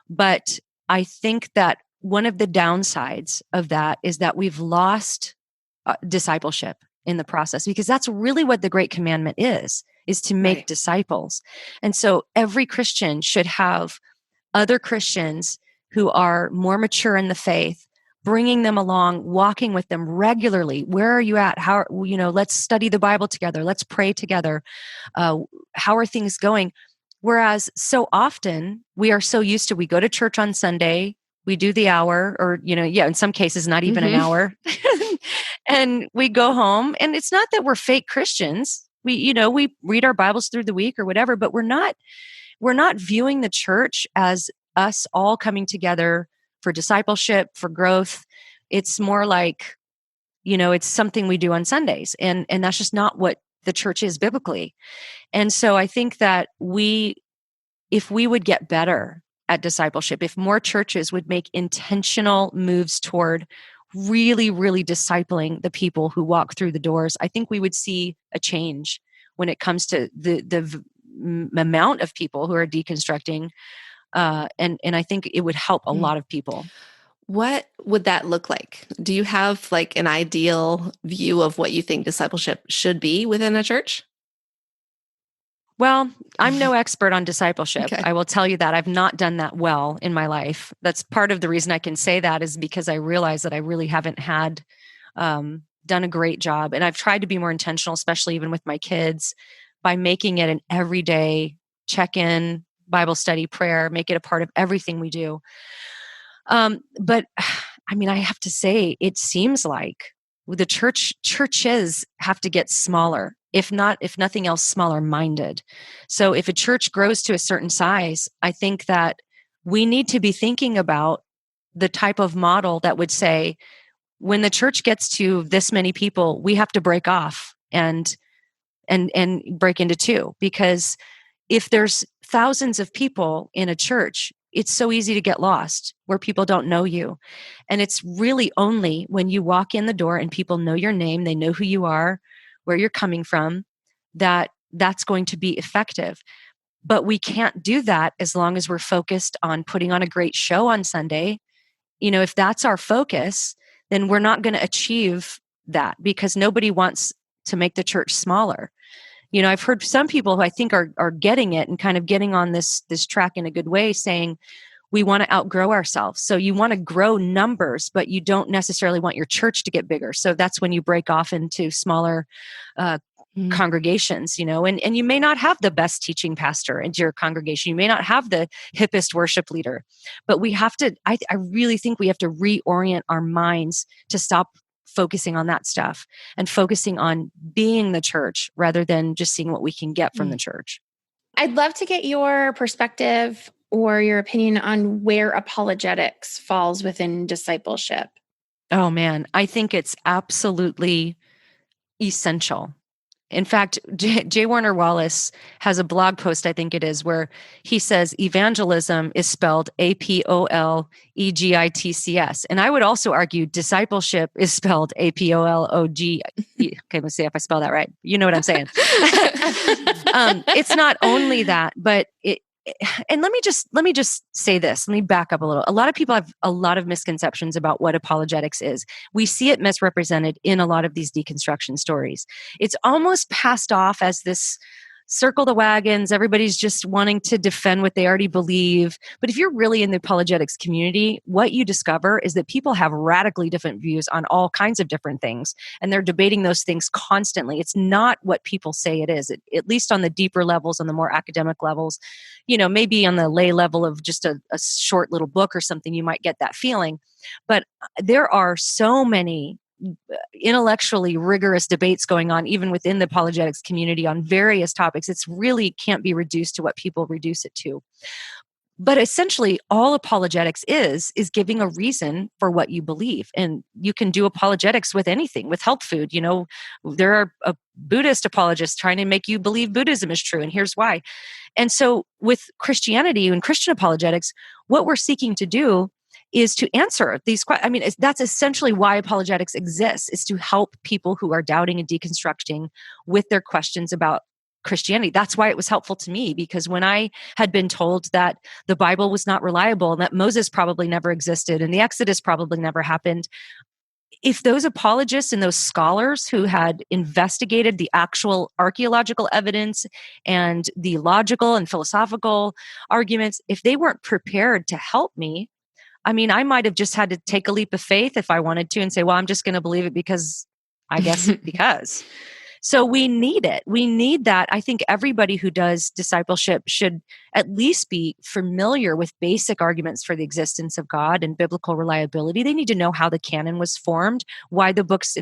But I think that one of the downsides of that is that we've lost discipleship in the process, because that's really what the Great Commandment is to make Right. disciples. And so every Christian should have other Christians who are more mature in the faith, bringing them along, walking with them regularly. Where are you at? Let's study the Bible together. Let's pray together. How are things going? Whereas so often we are so used to, we go to church on Sunday, we do the hour, or, in some cases, not even an hour. And we go home, and it's not that we're fake Christians. We read our Bibles through the week or whatever, but we're not viewing the church as us all coming together for discipleship, for growth. It's more like, it's something we do on Sundays. And that's just not what the church is biblically. And so I think that if we would get better at discipleship, if more churches would make intentional moves toward really, really discipling the people who walk through the doors, I think we would see a change when it comes to the amount of people who are deconstructing. And I think it would help a lot of people. What would that look like? Do you have like an ideal view of what you think discipleship should be within a church? Well, I'm no expert on discipleship. Okay. I will tell you that I've not done that well in my life. That's part of the reason I can say that, is because I realize that I really haven't had done a great job. And I've tried to be more intentional, especially even with my kids, by making it an everyday check-in, Bible study, prayer, make it a part of everything we do. But I have to say, it seems like the churches have to get smaller. If nothing else, smaller minded. So if a church grows to a certain size, I think that we need to be thinking about the type of model that would say, when the church gets to this many people, we have to break off and break into two. Because if there's thousands of people in a church, it's so easy to get lost where people don't know you. And it's really only when you walk in the door and people know your name, they know who you are, where you're coming from, that's going to be effective. But we can't do that as long as we're focused on putting on a great show on Sunday. If that's our focus, then we're not going to achieve that, because nobody wants to make the church smaller. I've heard some people who I think are getting it and kind of getting on this track in a good way, saying we want to outgrow ourselves. So you want to grow numbers, but you don't necessarily want your church to get bigger. So that's when you break off into smaller congregations, and you may not have the best teaching pastor into your congregation. You may not have the hippest worship leader, but we have to, I really think we have to reorient our minds to stop focusing on that stuff and focusing on being the church rather than just seeing what we can get from the church. I'd love to get your perspective or your opinion on where apologetics falls within discipleship. Oh man, I think it's absolutely essential. In fact, J. Warner Wallace has a blog post, I think it is, where he says evangelism is spelled Apologitcs. And I would also argue discipleship is spelled Apolog. Okay, let's see if I spell that right. You know what I'm saying. It's not only that, but and let me just say this. Let me back up a little. A lot of people have a lot of misconceptions about what apologetics is. We see it misrepresented in a lot of these deconstruction stories. It's almost passed off as this circle the wagons. Everybody's just wanting to defend what they already believe. But if you're really in the apologetics community, what you discover is that people have radically different views on all kinds of different things, and they're debating those things constantly. It's not what people say it is, at least on the deeper levels, on the more academic levels. Maybe on the lay level of just a short little book or something, you might get that feeling. But there are so many intellectually rigorous debates going on, even within the apologetics community, on various topics. It's really can't be reduced to what people reduce it to. But essentially, all apologetics is giving a reason for what you believe. And you can do apologetics with anything, with health food. There are Buddhist apologists trying to make you believe Buddhism is true, and here's why. And so with Christianity and Christian apologetics, what we're seeking to do is to answer these questions. I mean, that's essentially why apologetics exists, is to help people who are doubting and deconstructing with their questions about Christianity. That's why it was helpful to me, because when I had been told that the Bible was not reliable and that Moses probably never existed and the Exodus probably never happened, if those apologists and those scholars who had investigated the actual archaeological evidence and the logical and philosophical arguments, if they weren't prepared to help me, I mean, I might have just had to take a leap of faith if I wanted to and say, well, I'm just going to believe it because I guess because. So we need it. We need that. I think everybody who does discipleship should at least be familiar with basic arguments for the existence of God and biblical reliability. They need to know how the canon was formed, why the books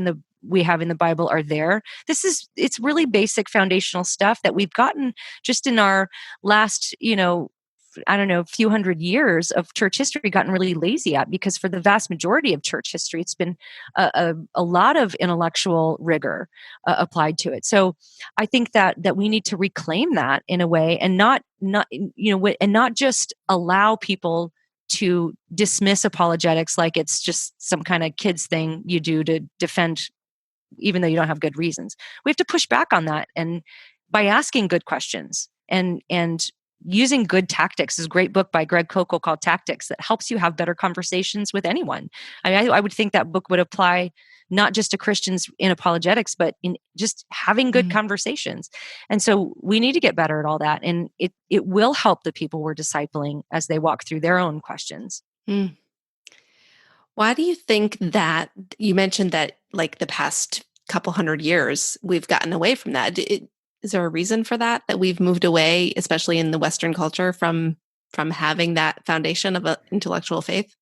we have in the Bible are there. It's really basic foundational stuff that we've gotten just in our last, few hundred years of church history gotten really lazy at, because for the vast majority of church history, it's been a lot of intellectual rigor applied to it. So I think that we need to reclaim that in a way, and not just allow people to dismiss apologetics like it's just some kind of kids thing you do to defend, even though you don't have good reasons. We have to push back on that, and by asking good questions and using good tactics. Is a great book by Greg Koukl called Tactics that helps you have better conversations with anyone. I would think that book would apply not just to Christians in apologetics, but in just having good conversations. And so we need to get better at all that. And it will help the people we're discipling as they walk through their own questions. Why do you think that you mentioned that, like, the past couple hundred years, we've gotten away from that? Is there a reason for that we've moved away, especially in the Western culture, from having that foundation of an intellectual faith?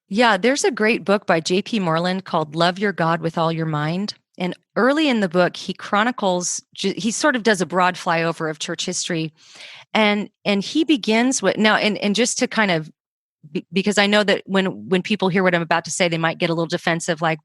Yeah, there's a great book by J.P. Moreland called Love Your God with All Your Mind. And early in the book, he sort of does a broad flyover of church history. And he begins with, now, and just to kind of, because I know that when people hear what I'm about to say, they might get a little defensive, like,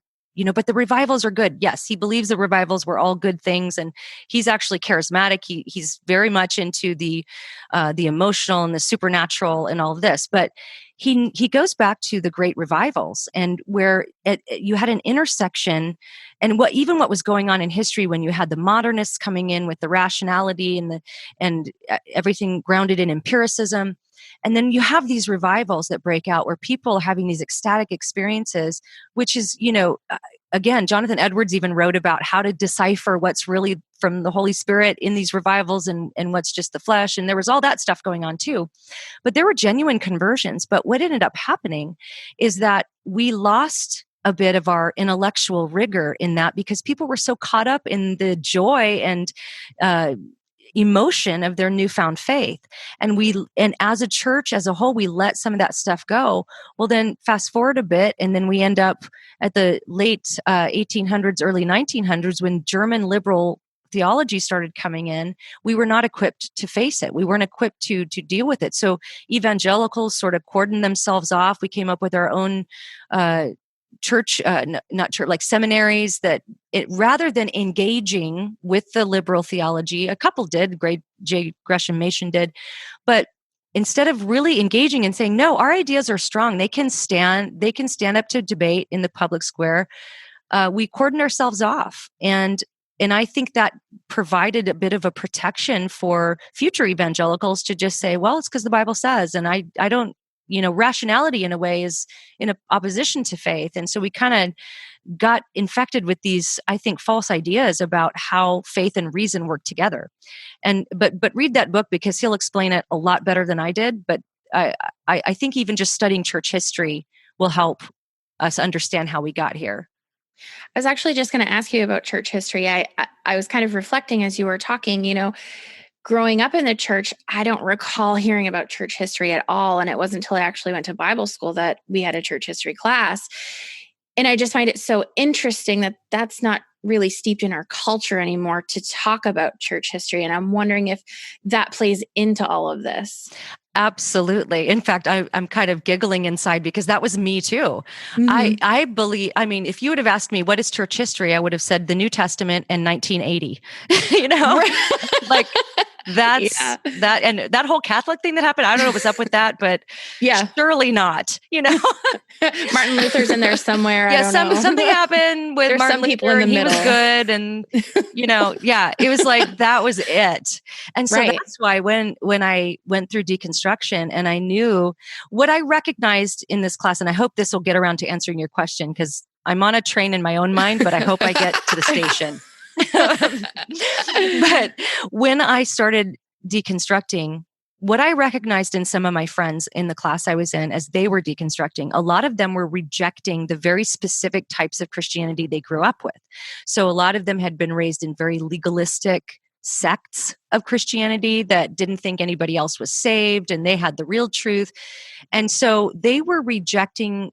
but the revivals are good. Yes, he believes the revivals were all good things, and he's actually charismatic. He's very much into the emotional and the supernatural and all of this. But he goes back to the great revivals, and where you had an intersection, and what was going on in history when you had the modernists coming in with the rationality and everything grounded in empiricism. And then you have these revivals that break out where people are having these ecstatic experiences, which is, again, Jonathan Edwards even wrote about how to decipher what's really from the Holy Spirit in these revivals and what's just the flesh. And there was all that stuff going on too. But there were genuine conversions. But what ended up happening is that we lost a bit of our intellectual rigor in that because people were so caught up in the joy and emotion of their newfound faith. And as a church as a whole, we let some of that stuff go. Well, then fast forward a bit, and then we end up at the late 1800s, early 1900s, when German liberal theology started coming in. We were not equipped to face it. We weren't equipped to deal with it. So evangelicals sort of cordoned themselves off. We came up with our own church, not church, like seminaries that rather than engaging with the liberal theology, a couple did, great J. Gresham Machen did, but instead of really engaging and saying, no, our ideas are strong, they can stand up to debate in the public square, we cordoned ourselves off. And I think that provided a bit of a protection for future evangelicals to just say, well, it's because the Bible says, and I don't, rationality in a way is in opposition to faith. And so we kind of got infected with these, I think, false ideas about how faith and reason work together. But read that book because he'll explain it a lot better than I did. But I think even just studying church history will help us understand how we got here. I was actually just going to ask you about church history. I was kind of reflecting as you were talking, growing up in the church, I don't recall hearing about church history at all. And it wasn't until I actually went to Bible school that we had a church history class. And I just find it so interesting that that's not really steeped in our culture anymore to talk about church history. And I'm wondering if that plays into all of this. Absolutely. In fact, I'm kind of giggling inside because that was me too. Mm-hmm. I believe, if you would have asked me what is church history, I would have said the New Testament and 1980, like that's that. And that whole Catholic thing that happened, I don't know what's up with that, but surely not, Martin Luther's in there somewhere. Yeah, something happened with There's Martin some people Luther, in the and middle. he was good, and it was like that was it. And so that's why when I went through deconstruction and I knew what I recognized in this class, and I hope this will get around to answering your question because I'm on a train in my own mind, but I hope I get to the station. But when I started deconstructing, what I recognized in some of my friends in the class I was in as they were deconstructing, a lot of them were rejecting the very specific types of Christianity they grew up with. So a lot of them had been raised in very legalistic sects of Christianity that didn't think anybody else was saved and they had the real truth. And so they were rejecting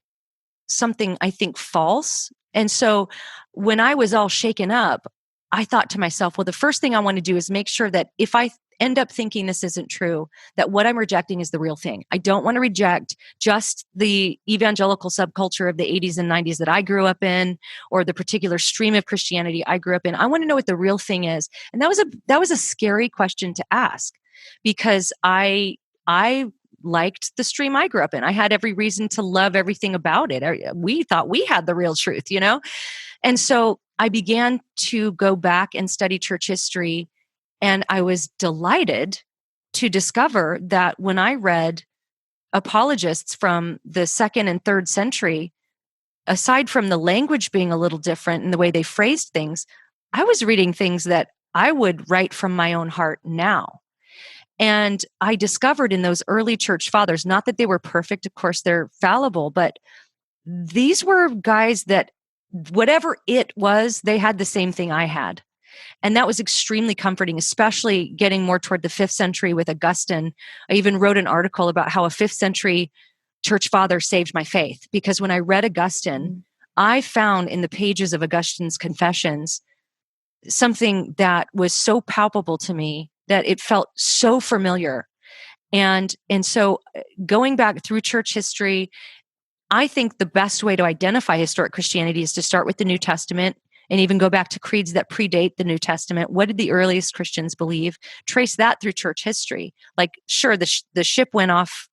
something, I think, false. And so when I was all shaken up, I thought to myself, well, the first thing I want to do is make sure that if I end up thinking this isn't true, that what I'm rejecting is the real thing. I don't want to reject just the evangelical subculture of the 80s and 90s that I grew up in, or the particular stream of Christianity I grew up in. I want to know what the real thing is. And that was a scary question to ask because I liked the stream I grew up in. I had every reason to love everything about it. We thought we had the real truth, And so I began to go back and study church history. And I was delighted to discover that when I read apologists from the second and third century, aside from the language being a little different in the way they phrased things, I was reading things that I would write from my own heart now. And I discovered in those early church fathers, not that they were perfect, of course, they're fallible, but these were guys that whatever it was, they had the same thing I had. And that was extremely comforting, especially getting more toward the 5th century with Augustine. I even wrote an article about how a 5th century church father saved my faith. Because when I read Augustine, I found in the pages of Augustine's Confessions something that was so palpable to me that it felt so familiar. And so going back through church history, I think the best way to identify historic Christianity is to start with the New Testament and even go back to creeds that predate the New Testament. What did the earliest Christians believe? Trace that through church history. Like, sure, the ship went off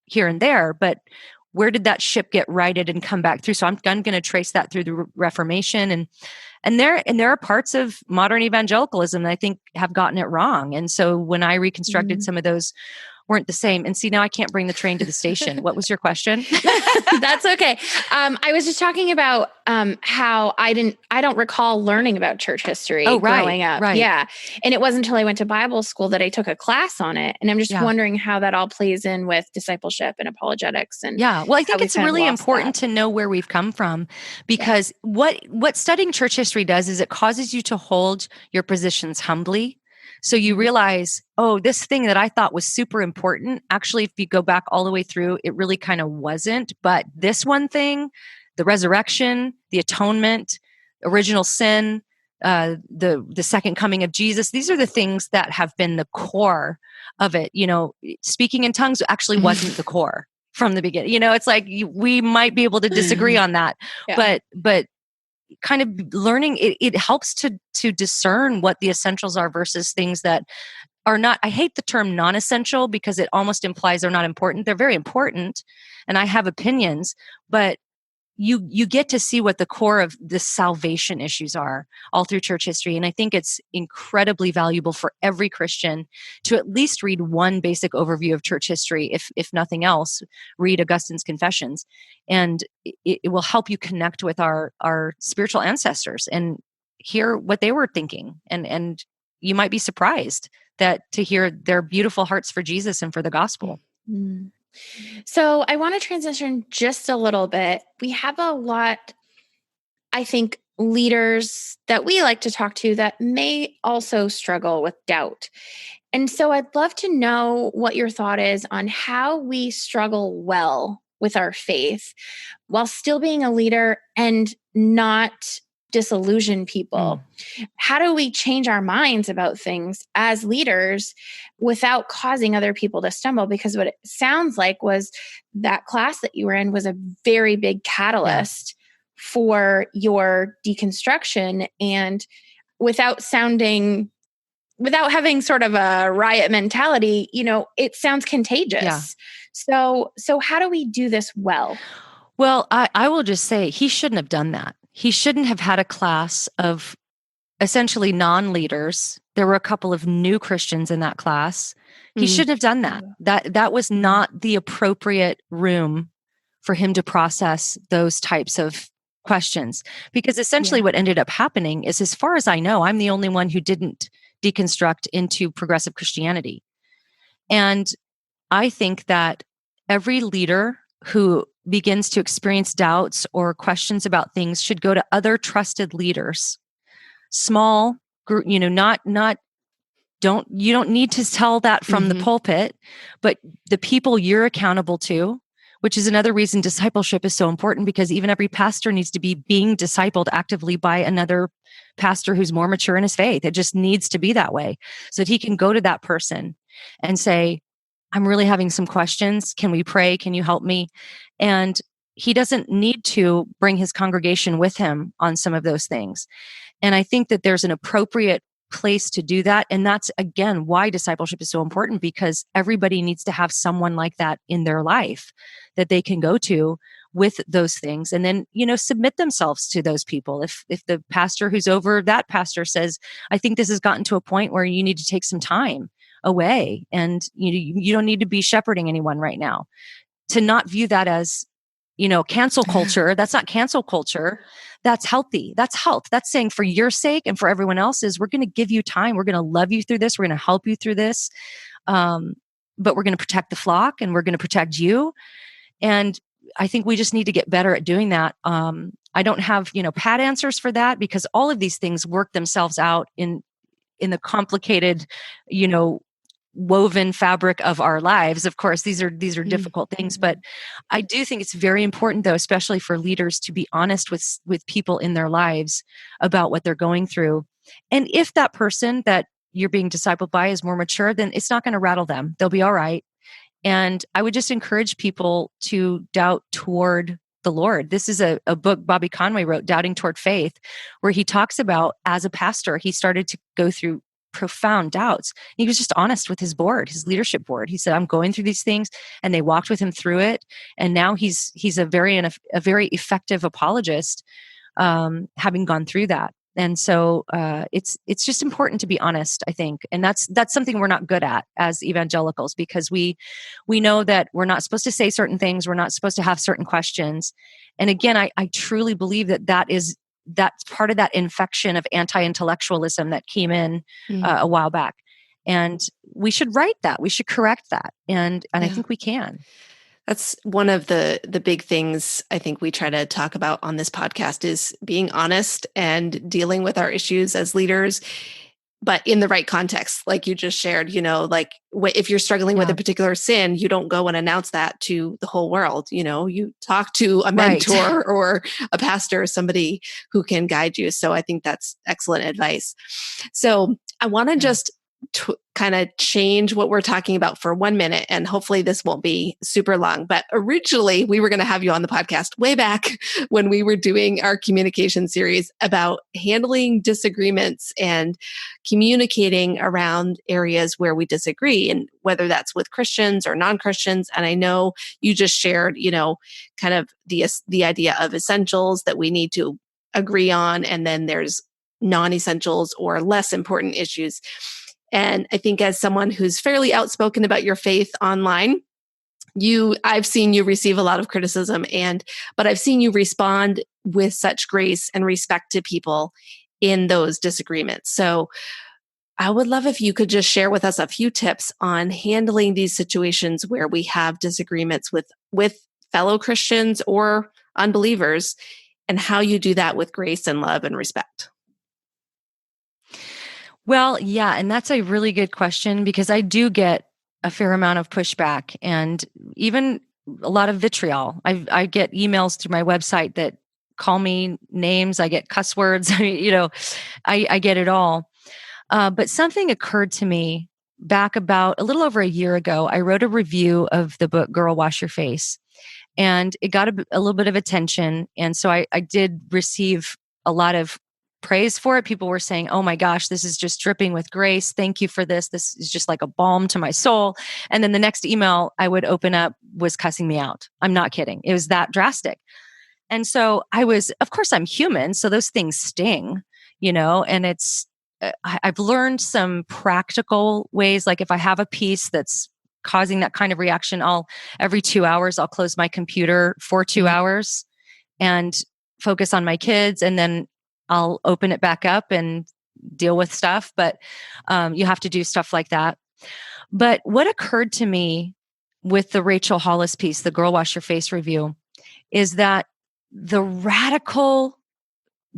here and there, but where did that ship get righted and come back through? So I'm going to trace that through the Reformation, and there are parts of modern evangelicalism that I think have gotten it wrong. And so when I reconstructed some of those, weren't the same. And see, now I can't bring the train to the station. What was your question? That's okay. I was just talking about how I don't recall learning about church history growing up. Right. Yeah. And it wasn't until I went to Bible school that I took a class on it. And I'm just wondering how that all plays in with discipleship and apologetics. And well, I think it's really important to know where we've come from, because what studying church history does is it causes you to hold your positions humbly. So you realize, oh, this thing that I thought was super important, actually, if you go back all the way through, it really kind of wasn't. But this one thing, the resurrection, the atonement, original sin, the second coming of Jesus, these are the things that have been the core of it. Speaking in tongues actually wasn't the core from the beginning. It's like we might be able to disagree on that, but kind of learning it helps to discern what the essentials are versus things that are not. I hate the term non-essential because it almost implies they're not important. They're very important, and I have opinions, but you get to see what the core of the salvation issues are all through church history. And I think it's incredibly valuable for every Christian to at least read one basic overview of church history. If nothing else, read Augustine's Confessions, and it will help you connect with our spiritual ancestors and hear what they were thinking. And you might be surprised to hear their beautiful hearts for Jesus and for the gospel. Mm-hmm. So I want to transition just a little bit. We have a lot, I think, leaders that we like to talk to that may also struggle with doubt. And so I'd love to know what your thought is on how we struggle well with our faith while still being a leader and not disillusion people. How do we change our minds about things as leaders without causing other people to stumble? Because what it sounds like was that class that you were in was a very big catalyst for your deconstruction, and without having sort of a riot mentality, it sounds contagious. So how do we do this well? Well, I will just say he shouldn't have done that. He shouldn't have had a class of essentially non-leaders. There were a couple of new Christians in that class. He shouldn't have done that. That was not the appropriate room for him to process those types of questions. Because essentially what ended up happening is, as far as I know, I'm the only one who didn't deconstruct into progressive Christianity. And I think that every leader who begins to experience doubts or questions about things should go to other trusted leaders, small group, you don't need to tell that from the pulpit, but the people you're accountable to, which is another reason discipleship is so important, because even every pastor needs to be being discipled actively by another pastor who's more mature in his faith. It just needs to be that way so that he can go to that person and say, I'm really having some questions. Can we pray? Can you help me? And he doesn't need to bring his congregation with him on some of those things. And I think that there's an appropriate place to do that. And that's, again, why discipleship is so important, because everybody needs to have someone like that in their life that they can go to with those things, and then, submit themselves to those people. If the pastor who's over that pastor says, I think this has gotten to a point where you need to take some time away and you don't need to be shepherding anyone right now, to not view that as, cancel culture. That's not cancel culture. That's healthy. That's health. That's saying, for your sake and for everyone else's, we're going to give you time. We're going to love you through this. We're going to help you through this. But we're going to protect the flock, and we're going to protect you. And I think we just need to get better at doing that. I don't have, pat answers for that, because all of these things work themselves out in the complicated, woven fabric of our lives. Of course, these are difficult things, but I do think it's very important, though, especially for leaders, to be honest with people in their lives about what they're going through. And if that person that you're being discipled by is more mature, then it's not going to rattle them. They'll be all right. And I would just encourage people to doubt toward the Lord. This is a book Bobby Conway wrote, Doubting Toward Faith, where he talks about, as a pastor, he started to go through profound doubts. He was just honest with his board, his leadership board. He said, I'm going through these things, and they walked with him through it. And now he's a very effective apologist, having gone through that. And so it's just important to be honest, I think. And that's something we're not good at as evangelicals, because we know that we're not supposed to say certain things. We're not supposed to have certain questions. And again, I truly believe that's part of that infection of anti-intellectualism that came in a while back. And we should right that. We should correct that. And I think we can. That's one of the big things I think we try to talk about on this podcast, is being honest and dealing with our issues as leaders, but in the right context. Like you just shared, like if you're struggling with a particular sin, you don't go and announce that to the whole world. You talk to a mentor or a pastor or somebody who can guide you. So I think that's excellent advice. So I want to just kind of change what we're talking about for 1 minute, and hopefully this won't be super long. But originally we were going to have you on the podcast way back when we were doing our communication series about handling disagreements and communicating around areas where we disagree, and whether that's with Christians or non-Christians. And I know you just shared, kind of the idea of essentials that we need to agree on, and then there's non-essentials or less important issues. And I think as someone who's fairly outspoken about your faith online, I've seen you receive a lot of criticism, but I've seen you respond with such grace and respect to people in those disagreements. So I would love if you could just share with us a few tips on handling these situations where we have disagreements with fellow Christians or unbelievers, and how you do that with grace and love and respect. Well, yeah, and that's a really good question, because I do get a fair amount of pushback and even a lot of vitriol. I get emails through my website that call me names. I get cuss words. I get it all. But something occurred to me back about a little over a year ago. I wrote a review of the book, Girl, Wash Your Face, and it got a little bit of attention. And so I did receive a lot of praise for it. People were saying, oh my gosh, this is just dripping with grace. Thank you for this. This is just like a balm to my soul. And then the next email I would open up was cussing me out. I'm not kidding. It was that drastic. And so of course I'm human, so those things sting, and I've learned some practical ways. Like if I have a piece that's causing that kind of reaction, every 2 hours, I'll close my computer for 2 hours and focus on my kids. And then I'll open it back up and deal with stuff. But you have to do stuff like that. But what occurred to me with the Rachel Hollis piece, the Girl Wash Your Face review, is that the radical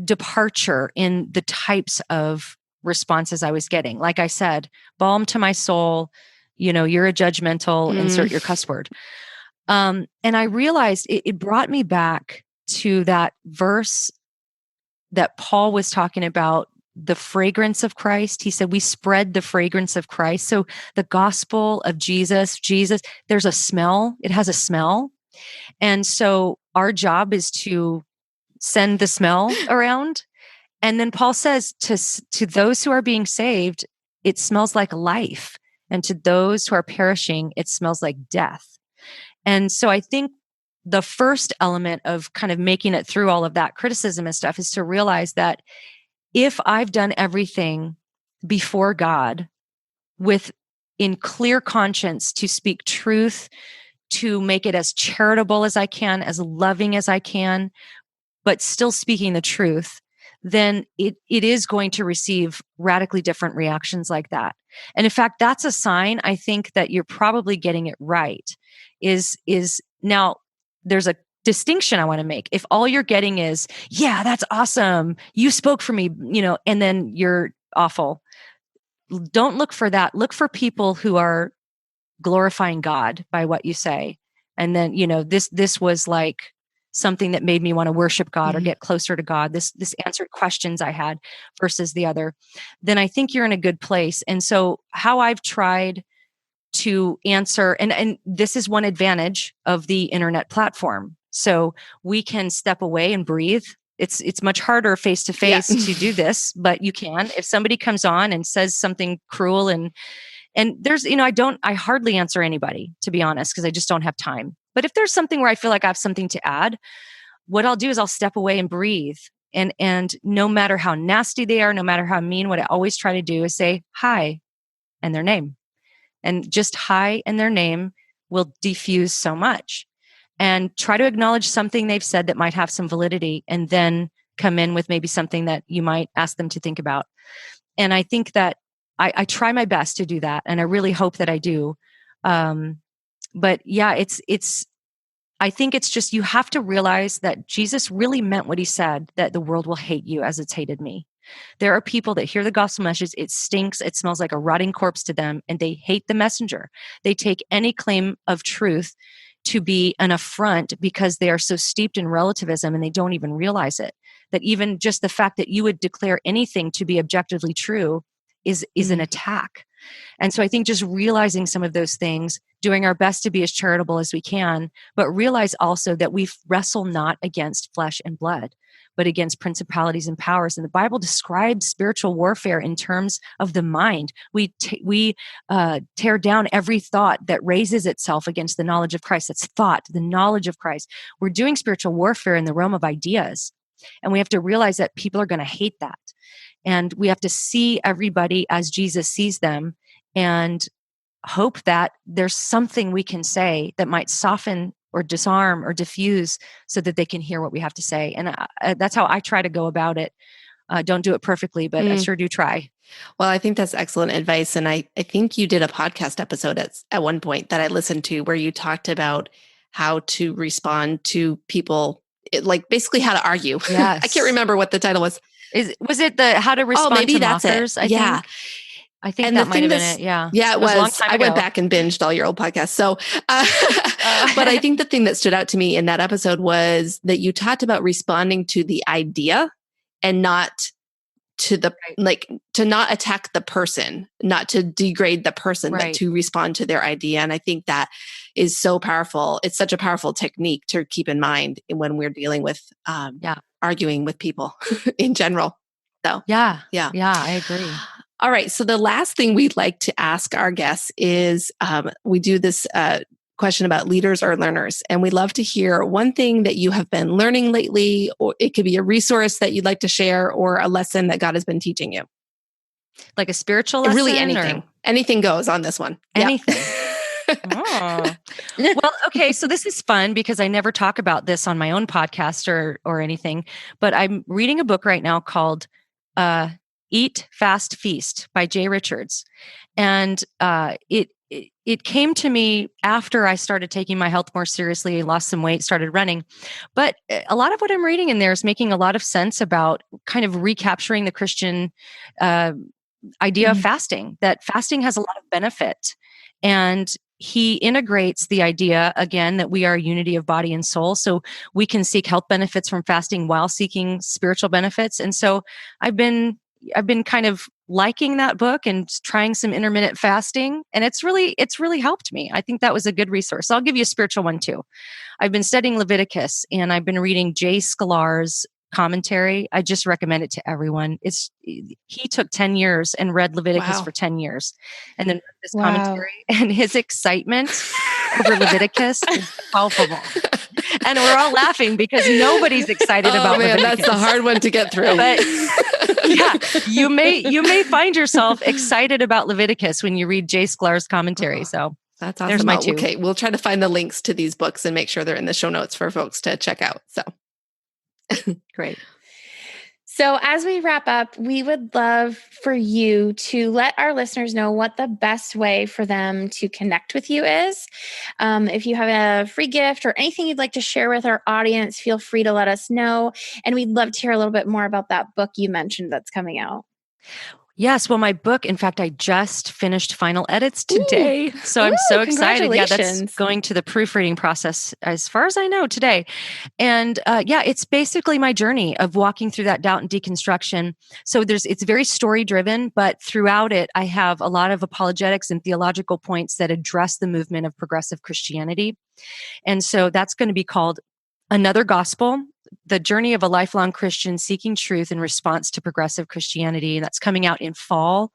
departure in the types of responses I was getting, like I said, balm to my soul, you're a judgmental, insert your cuss word. And I realized it brought me back to that verse that Paul was talking about, the fragrance of Christ. He said, we spread the fragrance of Christ. So the gospel of Jesus, there's a smell. It has a smell. And so our job is to send the smell around. And then Paul says to those who are being saved, it smells like life. And to those who are perishing, it smells like death. And so I think the first element of kind of making it through all of that criticism and stuff is to realize that if I've done everything before God in clear conscience to speak truth, to make it as charitable as I can, as loving as I can, but still speaking the truth, then it is going to receive radically different reactions like that. And in fact, that's a sign, I think, that you're probably getting it right. Is now there's a distinction I want to make. If all you're getting is, yeah, that's awesome, you spoke for me, and then you're awful. Don't look for that. Look for people who are glorifying God by what you say. And then, this was like something that made me want to worship God or get closer to God. This answered questions I had versus the other. Then I think you're in a good place. And so how I've tried to answer. And this is one advantage of the internet platform. So we can step away and breathe. It's much harder face to face to do this, but you can. If somebody comes on and says something cruel and there's, I hardly answer anybody, to be honest, because I just don't have time. But if there's something where I feel like I have something to add, what I'll do is I'll step away and breathe. And no matter how nasty they are, no matter how mean, what I always try to do is say hi and their name. And just hi and their name will diffuse so much. And try to acknowledge something they've said that might have some validity, and then come in with maybe something that you might ask them to think about. And I think that I try my best to do that. And I really hope that I do. But yeah, I think it's just, you have to realize that Jesus really meant what he said, that the world will hate you as it's hated me. There are people that hear the gospel message, it stinks, it smells like a rotting corpse to them, and they hate the messenger. They take any claim of truth to be an affront because they are so steeped in relativism and they don't even realize it. That even just the fact that you would declare anything to be objectively true is an attack. And so I think just realizing some of those things, doing our best to be as charitable as we can, but realize also that we wrestle not against flesh and blood, but against principalities and powers. And the Bible describes spiritual warfare in terms of the mind. We tear down every thought that raises itself against the knowledge of Christ. That's thought, the knowledge of Christ. We're doing spiritual warfare in the realm of ideas. And we have to realize that people are going to hate that. And we have to see everybody as Jesus sees them, and hope that there's something we can say that might soften or disarm or diffuse so that they can hear what we have to say. And that's how I try to go about it. Don't do it perfectly, but I sure do try. Well, I think that's excellent advice. And I think you did a podcast episode at one point that I listened to where you talked about how to respond to people, like basically how to argue. Yes. I can't remember what the title was. Was it the how to respond to mockers? I think. I think that might have been it. Yeah. Yeah, it was. A long time ago. I went back and binged all your old podcasts. So, but I think the thing that stood out to me in that episode was that you talked about responding to the idea and not to the, to not attack the person, not to degrade the person, but to respond to their idea. And I think that is so powerful. It's such a powerful technique to keep in mind when we're dealing with, arguing with people in general. So, yeah, I agree. All right. So the last thing we'd like to ask our guests is we do this question about leaders or learners. And we'd love to hear one thing that you have been learning lately, or it could be a resource that you'd like to share, or a lesson that God has been teaching you. Like a spiritual lesson? Really anything. Anything goes on this one. Anything. Oh. Well, okay. So this is fun because I never talk about this on my own podcast or anything, but I'm reading a book right now called Eat, Fast, Feast by Jay Richards. And it came to me after I started taking my health more seriously, lost some weight, started running. But a lot of what I'm reading in there is making a lot of sense about kind of recapturing the Christian idea of fasting, that fasting has a lot of benefit. And he integrates the idea, again, that we are a unity of body and soul. So we can seek health benefits from fasting while seeking spiritual benefits. And so I've been kind of liking that book and trying some intermittent fasting. And it's really helped me. I think that was a good resource. So I'll give you a spiritual one too. I've been studying Leviticus and I've been reading Jay Sklar's commentary. I just recommend it to everyone. He took 10 years and read Leviticus for 10 years and then read this commentary, and his excitement over Leviticus is palpable. And we're all laughing because nobody's excited about Leviticus. That's the hard one to get through. But yeah, you may find yourself excited about Leviticus when you read Jay Sklar's commentary. So that's awesome. There's my two. Okay, we'll try to find the links to these books and make sure they're in the show notes for folks to check out. So great. So as we wrap up, we would love for you to let our listeners know what the best way for them to connect with you is. If you have a free gift or anything you'd like to share with our audience, feel free to let us know. And we'd love to hear a little bit more about that book you mentioned that's coming out. Yes. Well, my book, in fact, I just finished final edits today. So I'm so excited. Yeah, that's going to the proofreading process as far as I know today. And it's basically my journey of walking through that doubt and deconstruction. So it's very story driven, but throughout it, I have a lot of apologetics and theological points that address the movement of progressive Christianity. And so that's going to be called Another Gospel: The Journey of a Lifelong Christian Seeking Truth in Response to Progressive Christianity. And that's coming out in fall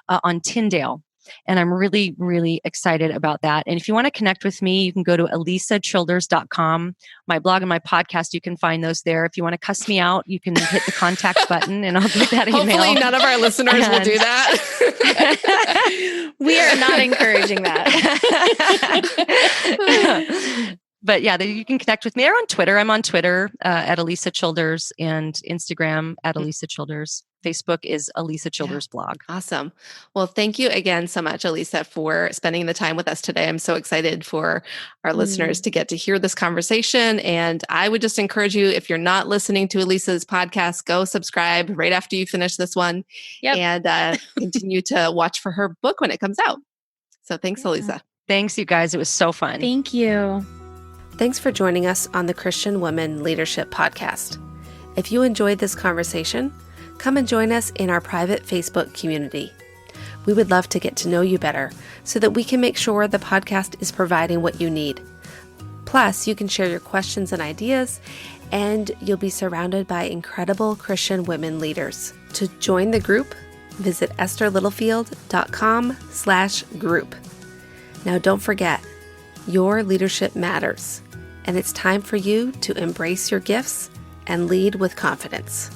on Tyndale. And I'm really, really excited about that. And if you want to connect with me, you can go to AlisaChilders.com. My blog and my podcast, you can find those there. If you want to cuss me out, you can hit the contact button and I'll get that email. Hopefully none of our listeners will do that. We are not encouraging that. But yeah, you can connect with me. Or on Twitter. I'm on Twitter at Alisa Childers, and Instagram at Alisa Childers. Facebook is Alisa Childers blog. Awesome. Well, thank you again so much, Alisa, for spending the time with us today. I'm so excited for our listeners to get to hear this conversation. And I would just encourage you, if you're not listening to Alisa's podcast, go subscribe right after you finish this one and continue to watch for her book when it comes out. So thanks, Alisa. Thanks, you guys. It was so fun. Thank you. Thanks for joining us on the Christian Women Leadership Podcast. If you enjoyed this conversation, come and join us in our private Facebook community. We would love to get to know you better so that we can make sure the podcast is providing what you need. Plus, you can share your questions and ideas, and you'll be surrounded by incredible Christian women leaders. To join the group, visit estherlittlefield.com/group. Now, don't forget, your leadership matters, and it's time for you to embrace your gifts and lead with confidence.